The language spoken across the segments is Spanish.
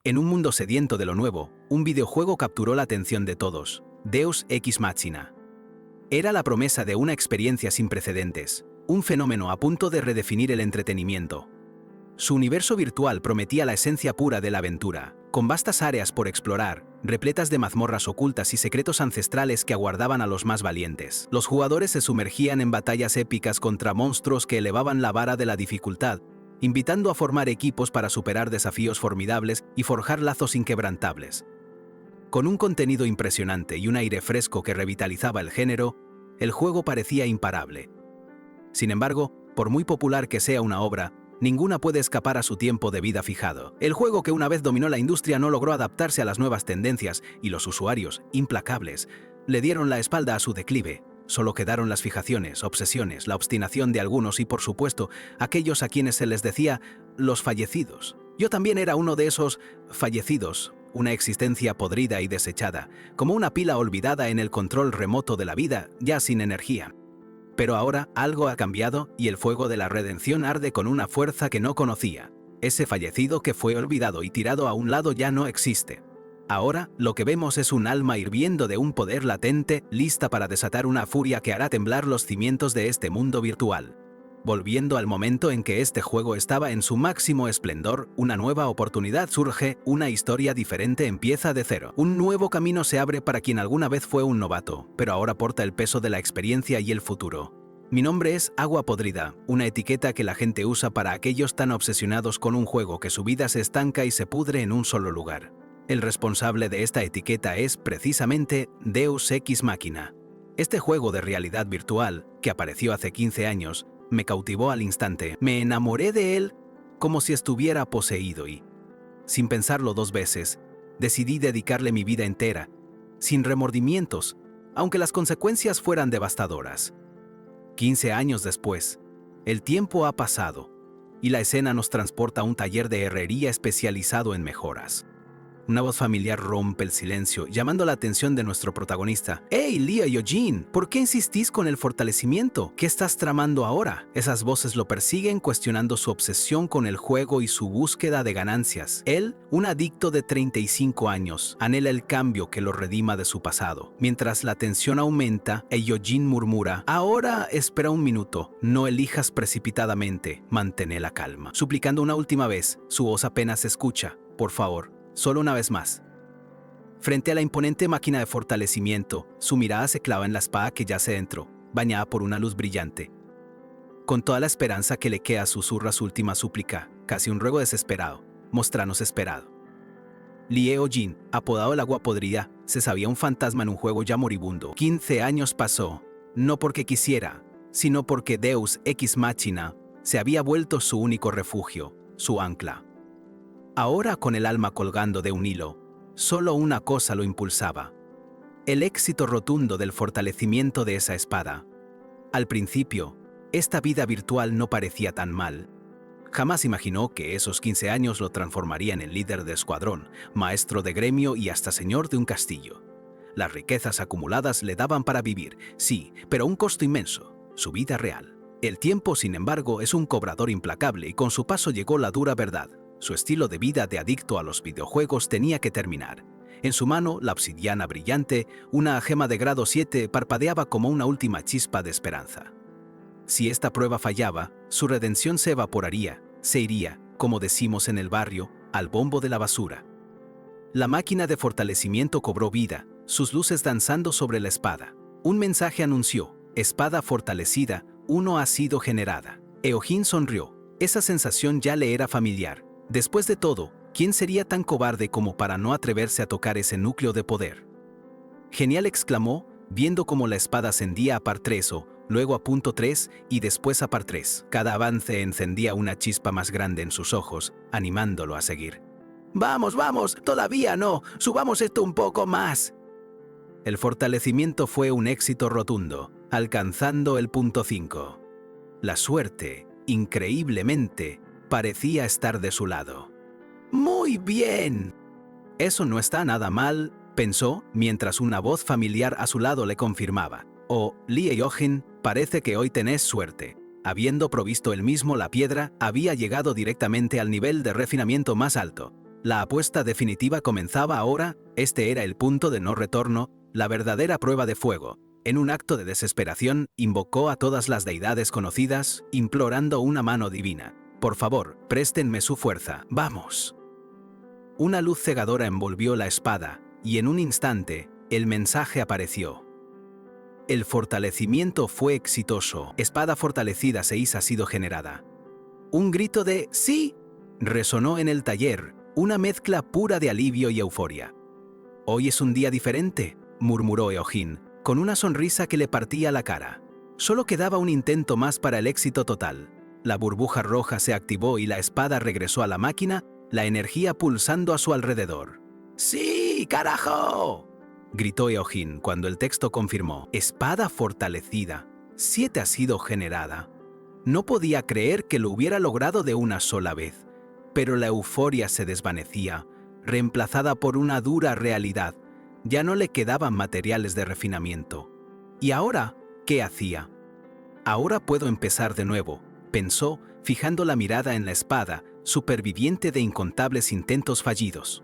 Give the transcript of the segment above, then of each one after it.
En un mundo sediento de lo nuevo, un videojuego capturó la atención de todos: Deus Ex Machina. Era la promesa de una experiencia sin precedentes, un fenómeno a punto de redefinir el entretenimiento. Su universo virtual prometía la esencia pura de la aventura, con vastas áreas por explorar, repletas de mazmorras ocultas y secretos ancestrales que aguardaban a los más valientes. Los jugadores se sumergían en batallas épicas contra monstruos que elevaban la vara de la dificultad, invitando a formar equipos para superar desafíos formidables y forjar lazos inquebrantables. Con un contenido impresionante y un aire fresco que revitalizaba el género, el juego parecía imparable. Sin embargo, por muy popular que sea una obra, ninguna puede escapar a su tiempo de vida fijado. El juego que una vez dominó la industria no logró adaptarse a las nuevas tendencias y los usuarios, implacables, le dieron la espalda a su declive. Solo quedaron las fijaciones, obsesiones, la obstinación de algunos y, por supuesto, aquellos a quienes se les decía los fallecidos. Yo también era uno de esos fallecidos, una existencia podrida y desechada, como una pila olvidada en el control remoto de la vida, ya sin energía. Pero ahora algo ha cambiado y el fuego de la redención arde con una fuerza que no conocía. Ese fallecido que fue olvidado y tirado a un lado ya no existe. Ahora lo que vemos es un alma hirviendo de un poder latente, lista para desatar una furia que hará temblar los cimientos de este mundo virtual. Volviendo al momento en que este juego estaba en su máximo esplendor, una nueva oportunidad surge, una historia diferente empieza de cero. Un nuevo camino se abre para quien alguna vez fue un novato, pero ahora porta el peso de la experiencia y el futuro. Mi nombre es Agua Podrida, una etiqueta que la gente usa para aquellos tan obsesionados con un juego que su vida se estanca y se pudre en un solo lugar. El responsable de esta etiqueta es, precisamente, Deus Ex Machina. Este juego de realidad virtual, que apareció hace 15 años, me cautivó al instante. Me enamoré de él como si estuviera poseído y, sin pensarlo dos veces, decidí dedicarle mi vida entera, sin remordimientos, aunque las consecuencias fueran devastadoras. 15 años después, el tiempo ha pasado y la escena nos transporta a un taller de herrería especializado en mejoras. Una voz familiar rompe el silencio, llamando la atención de nuestro protagonista. ¡Hey, Lia y Eugene! ¿Por qué insistís con el fortalecimiento? ¿Qué estás tramando ahora? Esas voces lo persiguen, cuestionando su obsesión con el juego y su búsqueda de ganancias. Él, un adicto de 35 años, anhela el cambio que lo redima de su pasado. Mientras la tensión aumenta, Eugene murmura: «Ahora espera un minuto, no elijas precipitadamente, mantén la calma». Suplicando una última vez, su voz apenas se escucha. «Por favor, solo una vez más». Frente a la imponente máquina de fortalecimiento, su mirada se clava en la espada que yace dentro, bañada por una luz brillante. Con toda la esperanza que le queda, susurra su última súplica, casi un ruego desesperado: «Mostranos esperado». Lie Eugene, apodado el Agua Podrida, se sabía un fantasma en un juego ya moribundo. 15 años pasó, no porque quisiera, sino porque Deus Ex Machina se había vuelto su único refugio, su ancla. Ahora, con el alma colgando de un hilo, solo una cosa lo impulsaba: el éxito rotundo del fortalecimiento de esa espada. Al principio, esta vida virtual no parecía tan mal. Jamás imaginó que esos 15 años lo transformarían en líder de escuadrón, maestro de gremio y hasta señor de un castillo. Las riquezas acumuladas le daban para vivir, sí, pero a un costo inmenso: su vida real. El tiempo, sin embargo, es un cobrador implacable y con su paso llegó la dura verdad. Su estilo de vida de adicto a los videojuegos tenía que terminar. En su mano, la obsidiana brillante, una gema de grado 7, parpadeaba como una última chispa de esperanza. Si esta prueba fallaba, su redención se evaporaría, se iría, como decimos en el barrio, al bombo de la basura. La máquina de fortalecimiento cobró vida, sus luces danzando sobre la espada. Un mensaje anunció: espada fortalecida, 1 ha sido generada. Eugene sonrió. Esa sensación ya le era familiar. Después de todo, ¿quién sería tan cobarde como para no atreverse a tocar ese núcleo de poder? «Genial», exclamó, viendo cómo la espada ascendía a par 3, luego a punto 3 y después a par 3. Cada avance encendía una chispa más grande en sus ojos, animándolo a seguir. «Vamos, vamos, todavía no, subamos esto un poco más». El fortalecimiento fue un éxito rotundo, alcanzando el punto 5. La suerte, increíblemente, parecía estar de su lado. «Muy bien». «Eso no está nada mal», pensó, mientras una voz familiar a su lado le confirmaba: «Oh, Lie Eugene, parece que hoy tenés suerte». Habiendo provisto él mismo la piedra, había llegado directamente al nivel de refinamiento más alto. La apuesta definitiva comenzaba ahora, este era el punto de no retorno, la verdadera prueba de fuego. En un acto de desesperación, invocó a todas las deidades conocidas, implorando una mano divina. Por favor, préstenme su fuerza, vamos. Una luz cegadora envolvió la espada, y en un instante, el mensaje apareció. El fortalecimiento fue exitoso. Espada fortalecida 6 ha sido generada. Un grito de ¡sí! Resonó en el taller, una mezcla pura de alivio y euforia. Hoy es un día diferente, murmuró Eojin, con una sonrisa que le partía la cara. Solo quedaba un intento más para el éxito total. La burbuja roja se activó y la espada regresó a la máquina, la energía pulsando a su alrededor. ¡Sí, carajo!, gritó Eojin cuando el texto confirmó. Espada fortalecida. 7 ha sido generada. No podía creer que lo hubiera logrado de una sola vez, pero la euforia se desvanecía, reemplazada por una dura realidad. Ya no le quedaban materiales de refinamiento. ¿Y ahora qué hacía? Ahora puedo empezar de nuevo, pensó, fijando la mirada en la espada, superviviente de incontables intentos fallidos.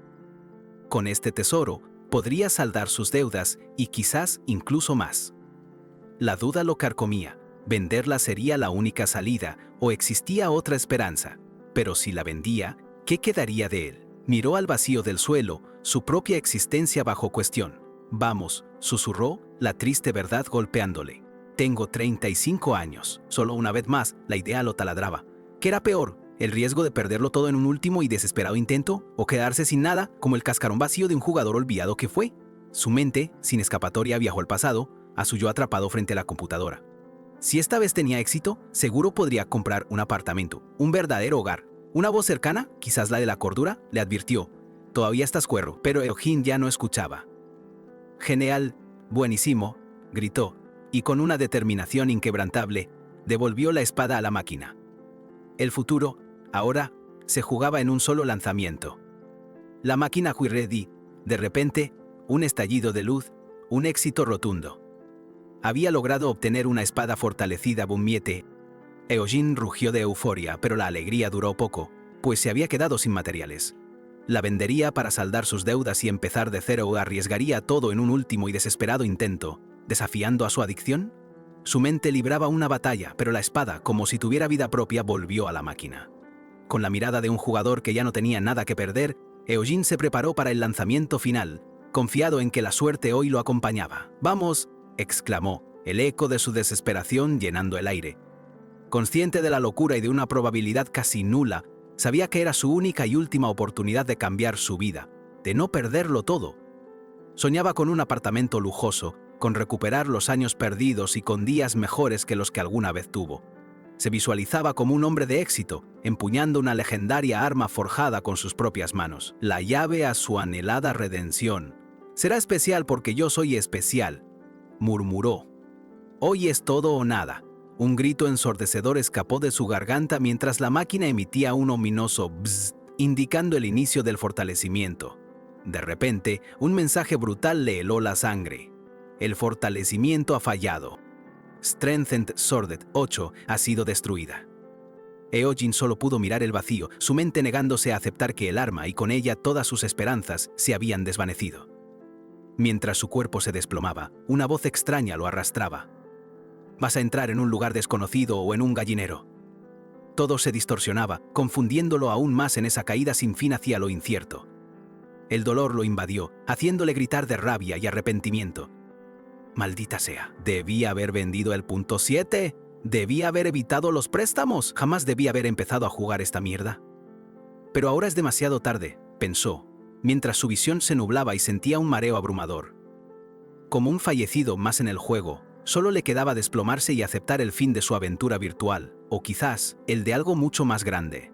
Con este tesoro, podría saldar sus deudas y quizás incluso más. La duda lo carcomía. Venderla sería la única salida o existía otra esperanza. Pero si la vendía, ¿qué quedaría de él? Miró al vacío del suelo, su propia existencia bajo cuestión. Vamos, susurró, la triste verdad golpeándole. Tengo 35 años. Solo una vez más, la idea lo taladraba. ¿Qué era peor? ¿El riesgo de perderlo todo en un último y desesperado intento? ¿O quedarse sin nada, como el cascarón vacío de un jugador olvidado que fue? Su mente, sin escapatoria, viajó al pasado, a su yo atrapado frente a la computadora. Si esta vez tenía éxito, seguro podría comprar un apartamento, un verdadero hogar. Una voz cercana, quizás la de la cordura, le advirtió. Todavía estás cuerdo, pero Eojin ya no escuchaba. Genial, buenísimo, gritó, y con una determinación inquebrantable, devolvió la espada a la máquina. El futuro, ahora, se jugaba en un solo lanzamiento. La máquina fue ready. De repente, un estallido de luz, un éxito rotundo. Había logrado obtener una espada fortalecida Bummiete. Eojin rugió de euforia, pero la alegría duró poco, pues se había quedado sin materiales. ¿La vendería para saldar sus deudas y empezar de cero o arriesgaría todo en un último y desesperado intento, desafiando a su adicción? Su mente libraba una batalla, pero la espada, como si tuviera vida propia, volvió a la máquina. Con la mirada de un jugador que ya no tenía nada que perder, Eojin se preparó para el lanzamiento final, confiado en que la suerte hoy lo acompañaba. ¡Vamos!, exclamó, el eco de su desesperación llenando el aire. Consciente de la locura y de una probabilidad casi nula, sabía que era su única y última oportunidad de cambiar su vida, de no perderlo todo. Soñaba con un apartamento lujoso, con recuperar los años perdidos y con días mejores que los que alguna vez tuvo. Se visualizaba como un hombre de éxito, empuñando una legendaria arma forjada con sus propias manos, la llave a su anhelada redención. Será especial porque yo soy especial, murmuró. Hoy es todo o nada. Un grito ensordecedor escapó de su garganta mientras la máquina emitía un ominoso bzz, indicando el inicio del fortalecimiento. De repente, un mensaje brutal le heló la sangre. El fortalecimiento ha fallado. Strengthened Sword 8 ha sido destruida. Eojin solo pudo mirar el vacío, su mente negándose a aceptar que el arma y con ella todas sus esperanzas se habían desvanecido. Mientras su cuerpo se desplomaba, una voz extraña lo arrastraba. Vas a entrar en un lugar desconocido o en un gallinero. Todo se distorsionaba, confundiéndolo aún más en esa caída sin fin hacia lo incierto. El dolor lo invadió, haciéndole gritar de rabia y arrepentimiento. Maldita sea, debía haber vendido el punto 7. Debía haber evitado los préstamos. Jamás debía haber empezado a jugar esta mierda. Pero ahora es demasiado tarde, pensó, mientras su visión se nublaba y sentía un mareo abrumador. Como un fallecido más en el juego, solo le quedaba desplomarse y aceptar el fin de su aventura virtual, o quizás el de algo mucho más grande.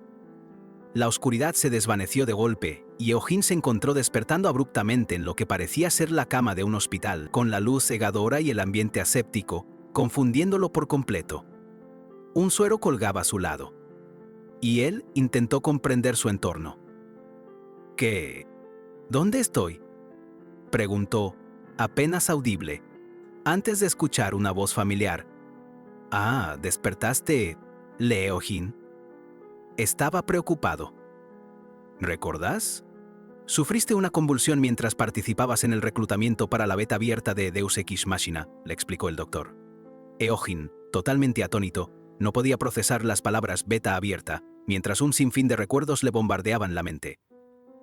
La oscuridad se desvaneció de golpe, y Eojin se encontró despertando abruptamente en lo que parecía ser la cama de un hospital, con la luz cegadora y el ambiente aséptico, confundiéndolo por completo. Un suero colgaba a su lado, y él intentó comprender su entorno. ¿Qué? ¿Dónde estoy?, preguntó, apenas audible, antes de escuchar una voz familiar. Ah, despertaste, Eojin. Estaba preocupado. ¿Recordás? Sufriste una convulsión mientras participabas en el reclutamiento para la beta abierta de Deus Ex Machina, le explicó el doctor. Eojin, totalmente atónito, no podía procesar las palabras beta abierta, mientras un sinfín de recuerdos le bombardeaban la mente.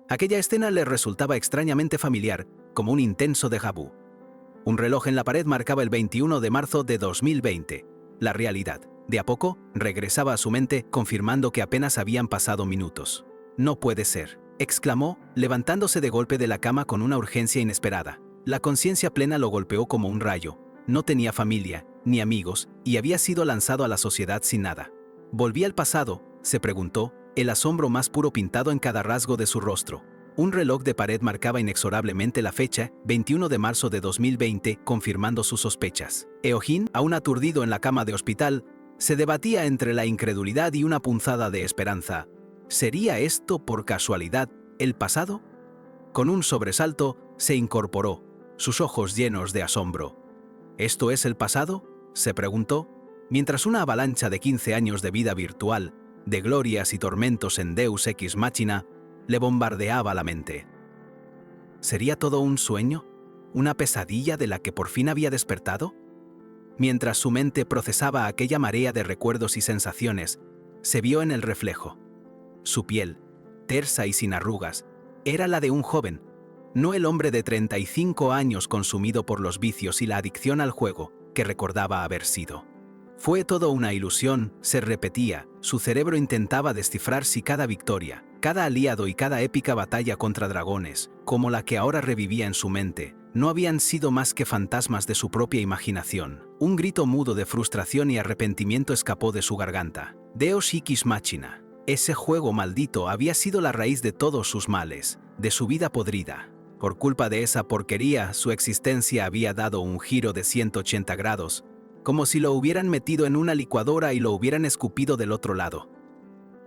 Aquella escena le resultaba extrañamente familiar, como un intenso déjà vu. Un reloj en la pared marcaba el 21 de marzo de 2020. La realidad, de a poco, regresaba a su mente, confirmando que apenas habían pasado minutos. «No puede ser», exclamó, levantándose de golpe de la cama con una urgencia inesperada. La conciencia plena lo golpeó como un rayo. No tenía familia, ni amigos, y había sido lanzado a la sociedad sin nada. ¿Volví al pasado?, se preguntó, el asombro más puro pintado en cada rasgo de su rostro. Un reloj de pared marcaba inexorablemente la fecha, 21 de marzo de 2020, confirmando sus sospechas. Eojin, aún aturdido en la cama de hospital, se debatía entre la incredulidad y una punzada de esperanza. ¿Sería esto, por casualidad, el pasado? Con un sobresalto, se incorporó, sus ojos llenos de asombro. ¿Esto es el pasado?, se preguntó, mientras una avalancha de 15 años de vida virtual, de glorias y tormentos en Deus Ex Machina, le bombardeaba la mente. ¿Sería todo un sueño? ¿Una pesadilla de la que por fin había despertado? Mientras su mente procesaba aquella marea de recuerdos y sensaciones, se vio en el reflejo. Su piel, tersa y sin arrugas, era la de un joven, no el hombre de 35 años consumido por los vicios y la adicción al juego que recordaba haber sido. Fue todo una ilusión, se repetía, su cerebro intentaba descifrar si cada victoria, cada aliado y cada épica batalla contra dragones, como la que ahora revivía en su mente, no habían sido más que fantasmas de su propia imaginación. Un grito mudo de frustración y arrepentimiento escapó de su garganta. Deus Ex Machina. Ese juego maldito había sido la raíz de todos sus males, de su vida podrida. Por culpa de esa porquería, su existencia había dado un giro de 180 grados, como si lo hubieran metido en una licuadora y lo hubieran escupido del otro lado.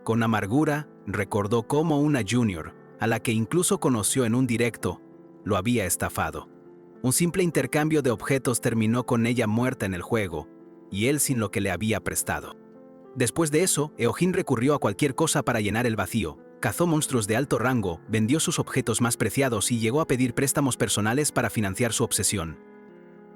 Con amargura, recordó cómo una junior, a la que incluso conoció en un directo, lo había estafado. Un simple intercambio de objetos terminó con ella muerta en el juego, y él sin lo que le había prestado. Después de eso, Eojin recurrió a cualquier cosa para llenar el vacío, cazó monstruos de alto rango, vendió sus objetos más preciados y llegó a pedir préstamos personales para financiar su obsesión.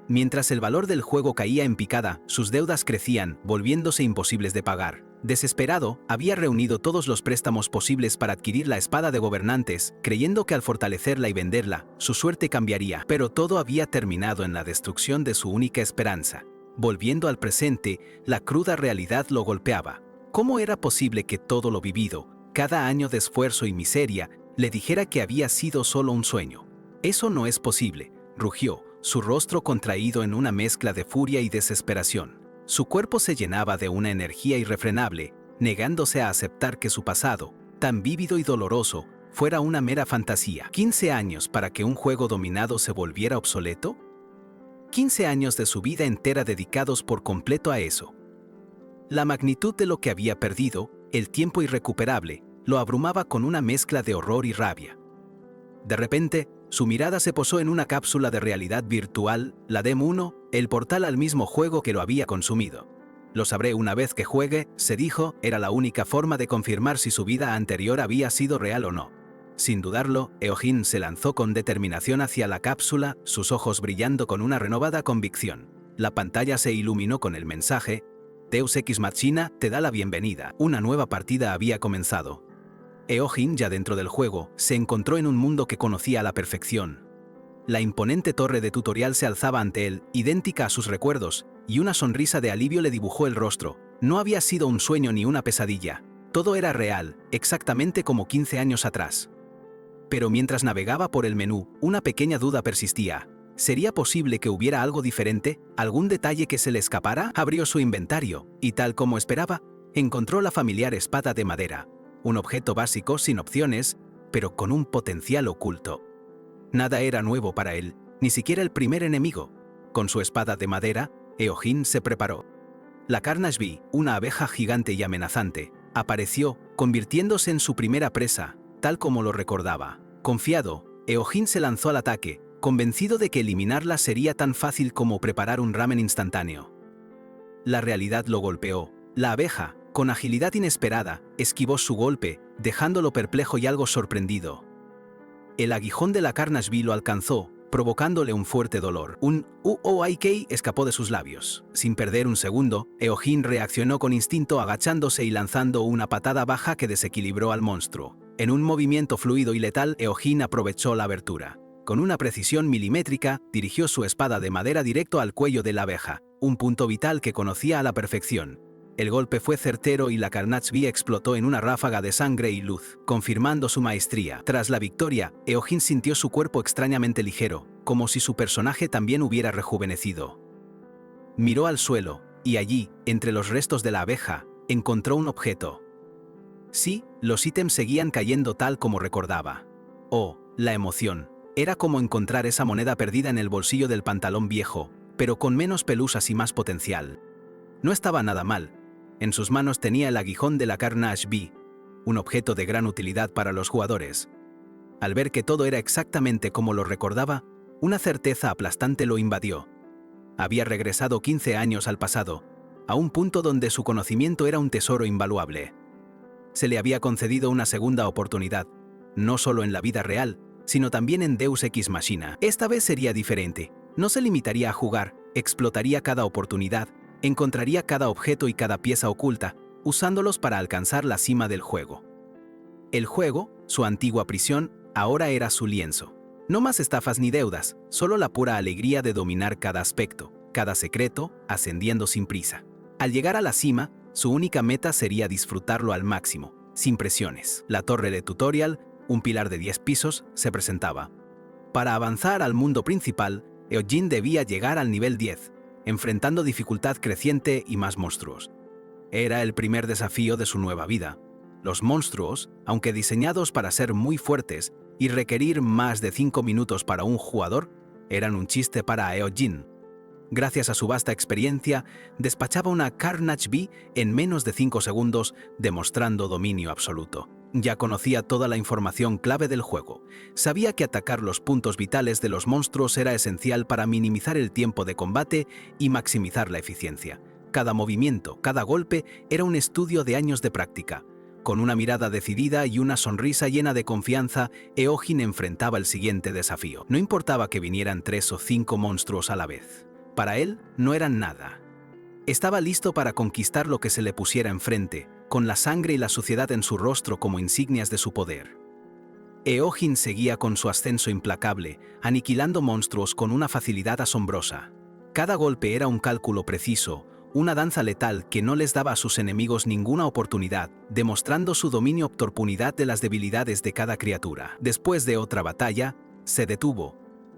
Mientras el valor del juego caía en picada, sus deudas crecían, volviéndose imposibles de pagar. Desesperado, había reunido todos los préstamos posibles para adquirir la espada de gobernantes, creyendo que al fortalecerla y venderla, su suerte cambiaría. Pero todo había terminado en la destrucción de su única esperanza. Volviendo al presente, la cruda realidad lo golpeaba. ¿Cómo era posible que todo lo vivido, cada año de esfuerzo y miseria, le dijera que había sido solo un sueño? Eso no es posible, rugió, su rostro contraído en una mezcla de furia y desesperación. Su cuerpo se llenaba de una energía irrefrenable, negándose a aceptar que su pasado, tan vívido y doloroso, fuera una mera fantasía. ¿15 años para que un juego dominado se volviera obsoleto? 15 años de su vida entera dedicados por completo a eso. La magnitud de lo que había perdido, el tiempo irrecuperable, lo abrumaba con una mezcla de horror y rabia. De repente, su mirada se posó en una cápsula de realidad virtual, la Dem 1, el portal al mismo juego que lo había consumido. Lo sabré una vez que juegue, se dijo, era la única forma de confirmar si su vida anterior había sido real o no. Sin dudarlo, Eojin se lanzó con determinación hacia la cápsula, sus ojos brillando con una renovada convicción. La pantalla se iluminó con el mensaje: Deus Ex Machina te da la bienvenida. Una nueva partida había comenzado. Eojin, ya dentro del juego, se encontró en un mundo que conocía a la perfección. La imponente torre de tutorial se alzaba ante él, idéntica a sus recuerdos, y una sonrisa de alivio le dibujó el rostro. No había sido un sueño ni una pesadilla. Todo era real, exactamente como 15 años atrás. Pero mientras navegaba por el menú, una pequeña duda persistía. ¿Sería posible que hubiera algo diferente? ¿Algún detalle que se le escapara? Abrió su inventario, y tal como esperaba, encontró la familiar espada de madera. Un objeto básico sin opciones, pero con un potencial oculto. Nada era nuevo para él, ni siquiera el primer enemigo. Con su espada de madera, Eojin se preparó. La Carnage Bee, una abeja gigante y amenazante, apareció, convirtiéndose en su primera presa, tal como lo recordaba. Confiado, Eojin se lanzó al ataque, convencido de que eliminarla sería tan fácil como preparar un ramen instantáneo. La realidad lo golpeó. La abeja, con agilidad inesperada, esquivó su golpe, dejándolo perplejo y algo sorprendido. El aguijón de la Carnage B lo alcanzó, provocándole un fuerte dolor. Un "Uoik" escapó de sus labios. Sin perder un segundo, Eojin reaccionó con instinto agachándose y lanzando una patada baja que desequilibró al monstruo. En un movimiento fluido y letal, Eojin aprovechó la abertura. Con una precisión milimétrica, dirigió su espada de madera directo al cuello de la abeja, un punto vital que conocía a la perfección. El golpe fue certero y la Carnage B explotó en una ráfaga de sangre y luz, confirmando su maestría. Tras la victoria, Eojin sintió su cuerpo extrañamente ligero, como si su personaje también hubiera rejuvenecido. Miró al suelo, y allí, entre los restos de la abeja, encontró un objeto. Sí, los ítems seguían cayendo tal como recordaba. Oh, la emoción. Era como encontrar esa moneda perdida en el bolsillo del pantalón viejo, pero con menos pelusas y más potencial. No estaba nada mal. En sus manos tenía el aguijón de la Carnage B, un objeto de gran utilidad para los jugadores. Al ver que todo era exactamente como lo recordaba, una certeza aplastante lo invadió. Había regresado 15 años al pasado, a un punto donde su conocimiento era un tesoro invaluable. Se le había concedido una segunda oportunidad, no solo en la vida real, sino también en Deus Ex Machina. Esta vez sería diferente. No se limitaría a jugar, explotaría cada oportunidad, encontraría cada objeto y cada pieza oculta, usándolos para alcanzar la cima del juego. El juego, su antigua prisión, ahora era su lienzo. No más estafas ni deudas, solo la pura alegría de dominar cada aspecto, cada secreto, ascendiendo sin prisa. Al llegar a la cima, su única meta sería disfrutarlo al máximo, sin presiones. La torre de tutorial, un pilar de 10 pisos, se presentaba. Para avanzar al mundo principal, Eojin debía llegar al nivel 10, enfrentando dificultad creciente y más monstruos. Era el primer desafío de su nueva vida. Los monstruos, aunque diseñados para ser muy fuertes y requerir más de 5 minutos para un jugador, eran un chiste para Eojin. Gracias a su vasta experiencia, despachaba una Carnage B en menos de 5 segundos, demostrando dominio absoluto. Ya conocía toda la información clave del juego. Sabía que atacar los puntos vitales de los monstruos era esencial para minimizar el tiempo de combate y maximizar la eficiencia. Cada movimiento, cada golpe, era un estudio de años de práctica. Con una mirada decidida y una sonrisa llena de confianza, Eojin enfrentaba el siguiente desafío. No importaba que vinieran 3 o 5 monstruos a la vez. Para él, no eran nada. Estaba listo para conquistar lo que se le pusiera enfrente, con la sangre y la suciedad en su rostro como insignias de su poder. Eojin seguía con su ascenso implacable, aniquilando monstruos con una facilidad asombrosa. Cada golpe era un cálculo preciso, una danza letal que no les daba a sus enemigos ninguna oportunidad, demostrando su dominio oportunidad de las debilidades de cada criatura. Después de otra batalla, se detuvo,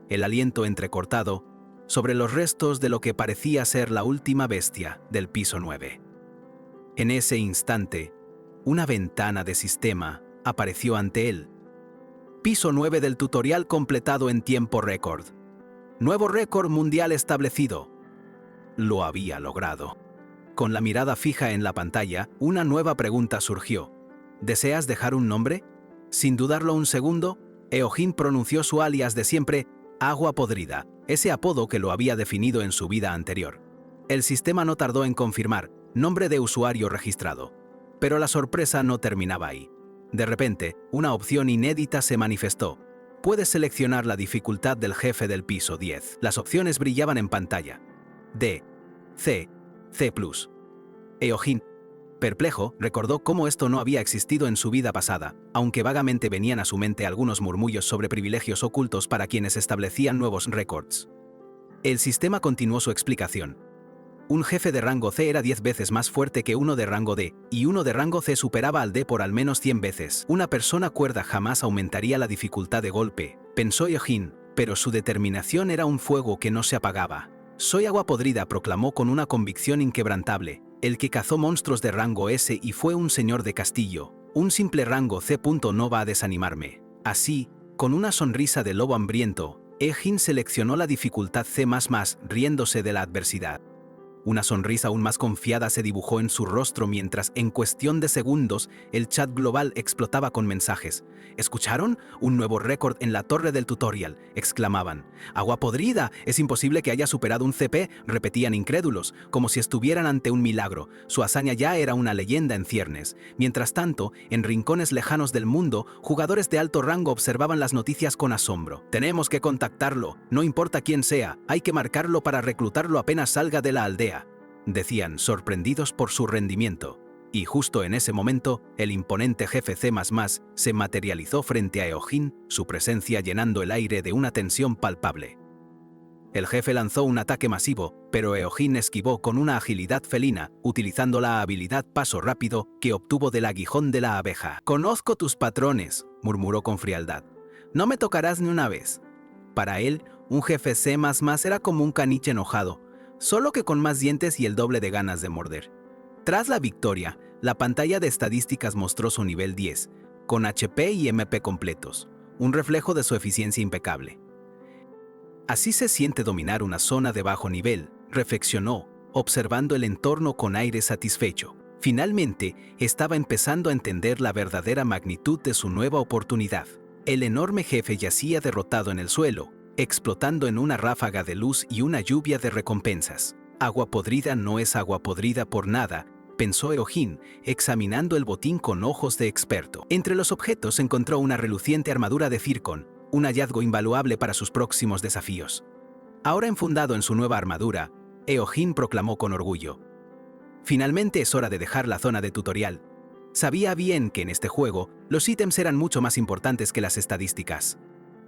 el aliento entrecortado, sobre los restos de lo que parecía ser la última bestia del piso 9. En ese instante, una ventana de sistema apareció ante él. Piso 9 del tutorial completado en tiempo récord. Nuevo récord mundial establecido. Lo había logrado. Con la mirada fija en la pantalla, una nueva pregunta surgió. ¿Deseas dejar un nombre? Sin dudarlo un segundo, Eojin pronunció su alias de siempre, Agua Podrida, ese apodo que lo había definido en su vida anterior. El sistema no tardó en confirmar, nombre de usuario registrado. Pero la sorpresa no terminaba ahí. De repente, una opción inédita se manifestó. Puedes seleccionar la dificultad del jefe del piso 10. Las opciones brillaban en pantalla. D, C, C+. Eojin, perplejo, recordó cómo esto no había existido en su vida pasada, aunque vagamente venían a su mente algunos murmullos sobre privilegios ocultos para quienes establecían nuevos récords. El sistema continuó su explicación. Un jefe de rango C era 10 veces más fuerte que uno de rango D, y uno de rango C superaba al D por al menos 100 veces. Una persona cuerda jamás aumentaría la dificultad de golpe, pensó Eojin, pero su determinación era un fuego que no se apagaba. Soy Agua Podrida, proclamó con una convicción inquebrantable, el que cazó monstruos de rango S y fue un señor de castillo. Un simple rango C. No va a desanimarme. Así, con una sonrisa de lobo hambriento, Eojin seleccionó la dificultad C++, riéndose de la adversidad. Una sonrisa aún más confiada se dibujó en su rostro mientras, en cuestión de segundos, el chat global explotaba con mensajes. ¿Escucharon? Un nuevo récord en la torre del tutorial, exclamaban. Agua podrida, es imposible que haya superado un CP, repetían incrédulos, como si estuvieran ante un milagro. Su hazaña ya era una leyenda en ciernes. Mientras tanto, en rincones lejanos del mundo, jugadores de alto rango observaban las noticias con asombro. Tenemos que contactarlo, no importa quién sea, hay que marcarlo para reclutarlo apenas salga de la aldea, decían, sorprendidos por su rendimiento. Y justo en ese momento, el imponente jefe C++ se materializó frente a Eojin, su presencia llenando el aire de una tensión palpable. El jefe lanzó un ataque masivo, pero Eojin esquivó con una agilidad felina, utilizando la habilidad paso rápido que obtuvo del aguijón de la abeja. «Conozco tus patrones», murmuró con frialdad. «No me tocarás ni una vez». Para él, un jefe C++ era como un caniche enojado, solo que con más dientes y el doble de ganas de morder. Tras la victoria, la pantalla de estadísticas mostró su nivel 10, con HP y MP completos, un reflejo de su eficiencia impecable. Así se siente dominar una zona de bajo nivel, reflexionó, observando el entorno con aire satisfecho. Finalmente, estaba empezando a entender la verdadera magnitud de su nueva oportunidad. El enorme jefe yacía derrotado en el suelo, explotando en una ráfaga de luz y una lluvia de recompensas. Agua podrida no es agua podrida por nada, pensó Eojin, examinando el botín con ojos de experto. Entre los objetos encontró una reluciente armadura de Zircon, un hallazgo invaluable para sus próximos desafíos. Ahora enfundado en su nueva armadura, Eojin proclamó con orgullo: «Finalmente es hora de dejar la zona de tutorial». Sabía bien que en este juego, los ítems eran mucho más importantes que las estadísticas.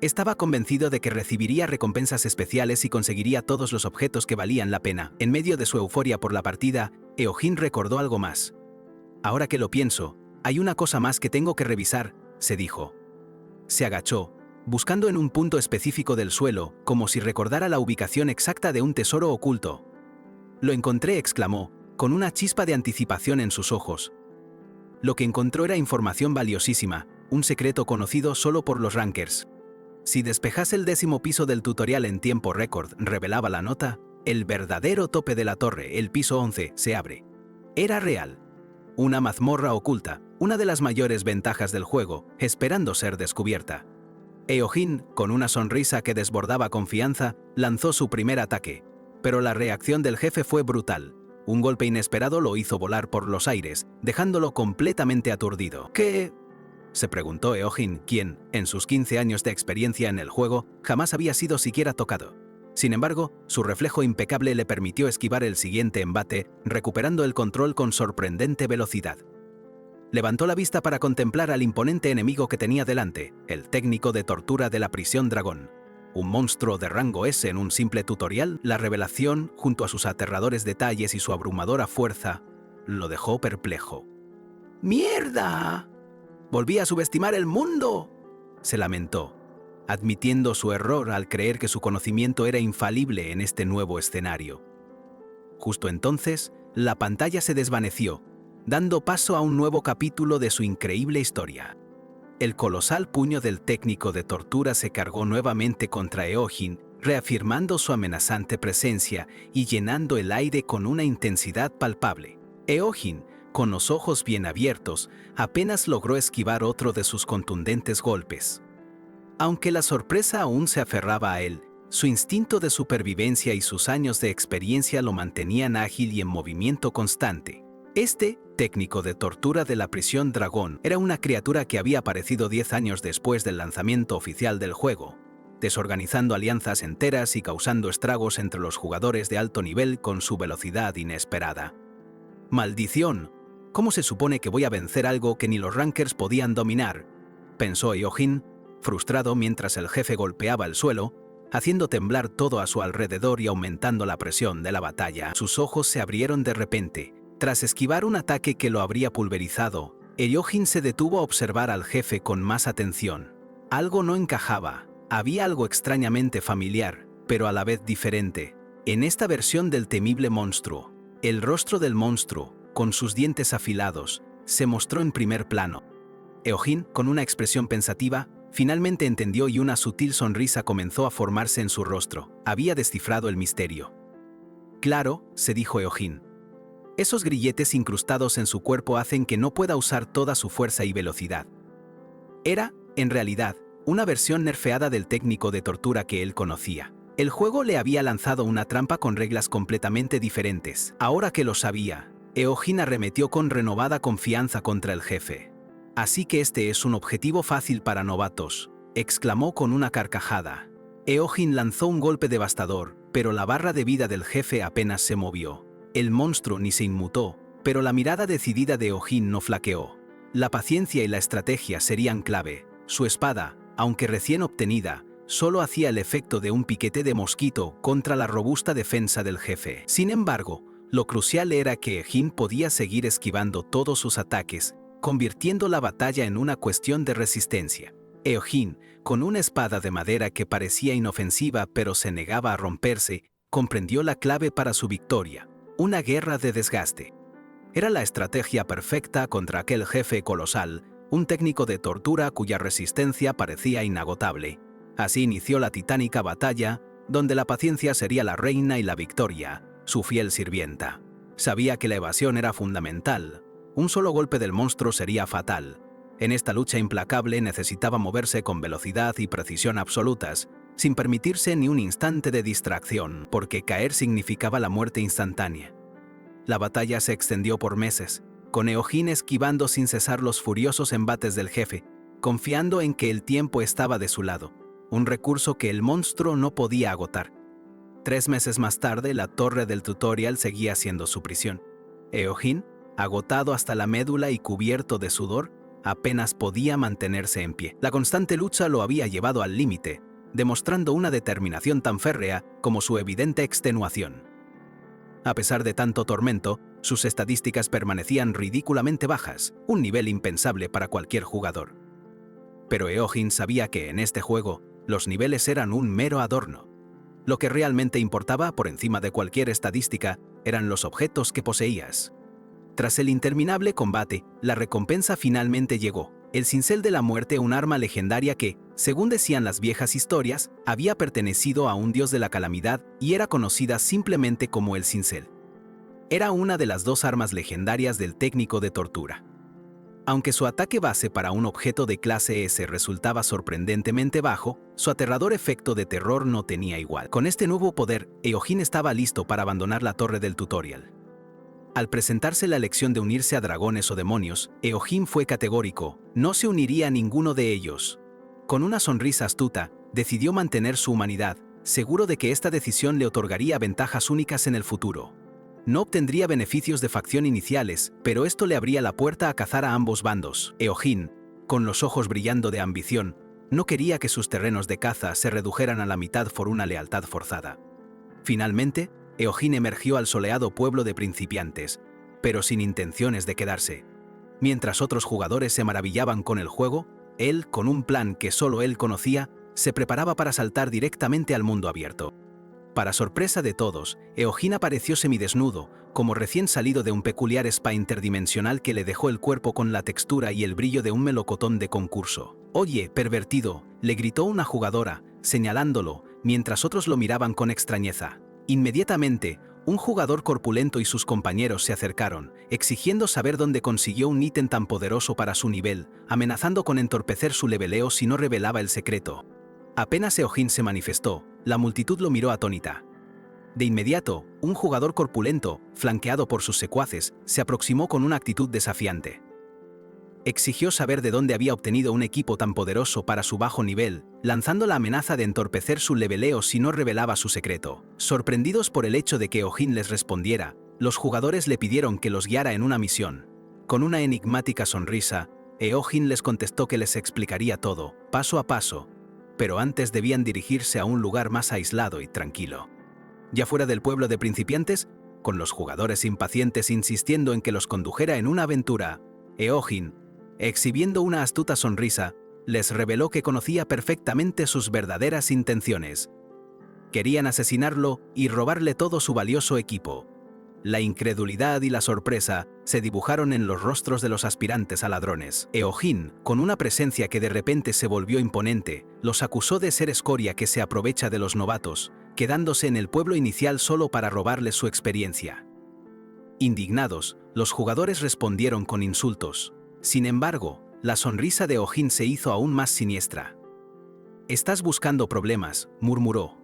Estaba convencido de que recibiría recompensas especiales y conseguiría todos los objetos que valían la pena. En medio de su euforia por la partida, Eojin recordó algo más. «Ahora que lo pienso, hay una cosa más que tengo que revisar», se dijo. Se agachó, buscando en un punto específico del suelo, como si recordara la ubicación exacta de un tesoro oculto. «Lo encontré», exclamó, con una chispa de anticipación en sus ojos. Lo que encontró era información valiosísima, un secreto conocido solo por los rankers. Si despejase el 10º piso del tutorial en tiempo récord, revelaba la nota, el verdadero tope de la torre, el piso 11, se abre. Era real. Una mazmorra oculta, una de las mayores ventajas del juego, esperando ser descubierta. Eojin, con una sonrisa que desbordaba confianza, lanzó su primer ataque. Pero la reacción del jefe fue brutal. Un golpe inesperado lo hizo volar por los aires, dejándolo completamente aturdido. «¿Qué?», se preguntó Eojin, quien, en sus 15 años de experiencia en el juego, jamás había sido siquiera tocado. Sin embargo, su reflejo impecable le permitió esquivar el siguiente embate, recuperando el control con sorprendente velocidad. Levantó la vista para contemplar al imponente enemigo que tenía delante, el técnico de tortura de la prisión dragón. Un monstruo de rango S en un simple tutorial, la revelación, junto a sus aterradores detalles y su abrumadora fuerza, lo dejó perplejo. «¡Mierda! Volví a subestimar el mundo», se lamentó, admitiendo su error al creer que su conocimiento era infalible en este nuevo escenario. Justo entonces, la pantalla se desvaneció, dando paso a un nuevo capítulo de su increíble historia. El colosal puño del técnico de tortura se cargó nuevamente contra Eojin, reafirmando su amenazante presencia y llenando el aire con una intensidad palpable. Eojin, con los ojos bien abiertos, apenas logró esquivar otro de sus contundentes golpes. Aunque la sorpresa aún se aferraba a él, su instinto de supervivencia y sus años de experiencia lo mantenían ágil y en movimiento constante. Este técnico de tortura de la prisión dragón era una criatura que había aparecido 10 años después del lanzamiento oficial del juego, desorganizando alianzas enteras y causando estragos entre los jugadores de alto nivel con su velocidad inesperada. «¡Maldición! ¿Cómo se supone que voy a vencer algo que ni los rankers podían dominar?», pensó Eojin, frustrado mientras el jefe golpeaba el suelo, haciendo temblar todo a su alrededor y aumentando la presión de la batalla. Sus ojos se abrieron de repente. Tras esquivar un ataque que lo habría pulverizado, Eojin se detuvo a observar al jefe con más atención. Algo no encajaba. Había algo extrañamente familiar, pero a la vez diferente. En esta versión del temible monstruo, el rostro del monstruo, con sus dientes afilados, se mostró en primer plano. Eojin, con una expresión pensativa, finalmente entendió y una sutil sonrisa comenzó a formarse en su rostro. Había descifrado el misterio. Claro, se dijo Eojin. Esos grilletes incrustados en su cuerpo hacen que no pueda usar toda su fuerza y velocidad. Era, en realidad, una versión nerfeada del técnico de tortura que él conocía. El juego le había lanzado una trampa con reglas completamente diferentes. Ahora que lo sabía, Eojin arremetió con renovada confianza contra el jefe. Así que este es un objetivo fácil para novatos, exclamó con una carcajada. Eojin lanzó un golpe devastador, pero la barra de vida del jefe apenas se movió. El monstruo ni se inmutó, pero la mirada decidida de Eojin no flaqueó. La paciencia y la estrategia serían clave. Su espada, aunque recién obtenida, solo hacía el efecto de un piquete de mosquito contra la robusta defensa del jefe. Sin embargo, lo crucial era que Eojin podía seguir esquivando todos sus ataques, convirtiendo la batalla en una cuestión de resistencia. Eojin, con una espada de madera que parecía inofensiva pero se negaba a romperse, comprendió la clave para su victoria: una guerra de desgaste. Era la estrategia perfecta contra aquel jefe colosal, un técnico de tortura cuya resistencia parecía inagotable. Así inició la titánica batalla, donde la paciencia sería la reina y la victoria, su fiel sirvienta. Sabía que la evasión era fundamental. Un solo golpe del monstruo sería fatal. En esta lucha implacable necesitaba moverse con velocidad y precisión absolutas, sin permitirse ni un instante de distracción, porque caer significaba la muerte instantánea. La batalla se extendió por meses, con Eojin esquivando sin cesar los furiosos embates del jefe, confiando en que el tiempo estaba de su lado, un recurso que el monstruo no podía agotar. 3 meses más tarde, la torre del tutorial seguía siendo su prisión. Eojin, agotado hasta la médula y cubierto de sudor, apenas podía mantenerse en pie. La constante lucha lo había llevado al límite, demostrando una determinación tan férrea como su evidente extenuación. A pesar de tanto tormento, sus estadísticas permanecían ridículamente bajas, un nivel impensable para cualquier jugador. Pero Eojin sabía que en este juego, los niveles eran un mero adorno. Lo que realmente importaba, por encima de cualquier estadística, eran los objetos que poseías. Tras el interminable combate, la recompensa finalmente llegó: el cincel de la muerte, un arma legendaria que, según decían las viejas historias, había pertenecido a un dios de la calamidad y era conocida simplemente como el cincel. Era una de las 2 armas legendarias del técnico de tortura. Aunque su ataque base para un objeto de clase S resultaba sorprendentemente bajo, su aterrador efecto de terror no tenía igual. Con este nuevo poder, Eojin estaba listo para abandonar la torre del tutorial. Al presentarse la elección de unirse a dragones o demonios, Eojin fue categórico: no se uniría a ninguno de ellos. Con una sonrisa astuta, decidió mantener su humanidad, seguro de que esta decisión le otorgaría ventajas únicas en el futuro. No obtendría beneficios de facción iniciales, pero esto le abría la puerta a cazar a ambos bandos. Eojin, con los ojos brillando de ambición, no quería que sus terrenos de caza se redujeran a la mitad por una lealtad forzada. Finalmente, Eojin emergió al soleado pueblo de principiantes, pero sin intenciones de quedarse. Mientras otros jugadores se maravillaban con el juego, él, con un plan que solo él conocía, se preparaba para saltar directamente al mundo abierto. Para sorpresa de todos, Eojin apareció semidesnudo, como recién salido de un peculiar spa interdimensional que le dejó el cuerpo con la textura y el brillo de un melocotón de concurso. «Oye, pervertido», le gritó una jugadora, señalándolo, mientras otros lo miraban con extrañeza. Inmediatamente, un jugador corpulento y sus compañeros se acercaron, exigiendo saber dónde consiguió un ítem tan poderoso para su nivel, amenazando con entorpecer su leveleo si no revelaba el secreto. Apenas Eojin se manifestó, la multitud lo miró atónita. De inmediato, un jugador corpulento, flanqueado por sus secuaces, se aproximó con una actitud desafiante. Exigió saber de dónde había obtenido un equipo tan poderoso para su bajo nivel, lanzando la amenaza de entorpecer su leveleo si no revelaba su secreto. Sorprendidos por el hecho de que Eojin les respondiera, los jugadores le pidieron que los guiara en una misión. Con una enigmática sonrisa, Eojin les contestó que les explicaría todo, paso a paso, pero antes debían dirigirse a un lugar más aislado y tranquilo. Ya fuera del pueblo de principiantes, con los jugadores impacientes insistiendo en que los condujera en una aventura, Eojin, exhibiendo una astuta sonrisa, les reveló que conocía perfectamente sus verdaderas intenciones. Querían asesinarlo y robarle todo su valioso equipo. La incredulidad y la sorpresa se dibujaron en los rostros de los aspirantes a ladrones. Eojin, con una presencia que de repente se volvió imponente, los acusó de ser escoria que se aprovecha de los novatos, quedándose en el pueblo inicial solo para robarles su experiencia. Indignados, los jugadores respondieron con insultos. Sin embargo, la sonrisa de Eojin se hizo aún más siniestra. «Estás buscando problemas», murmuró.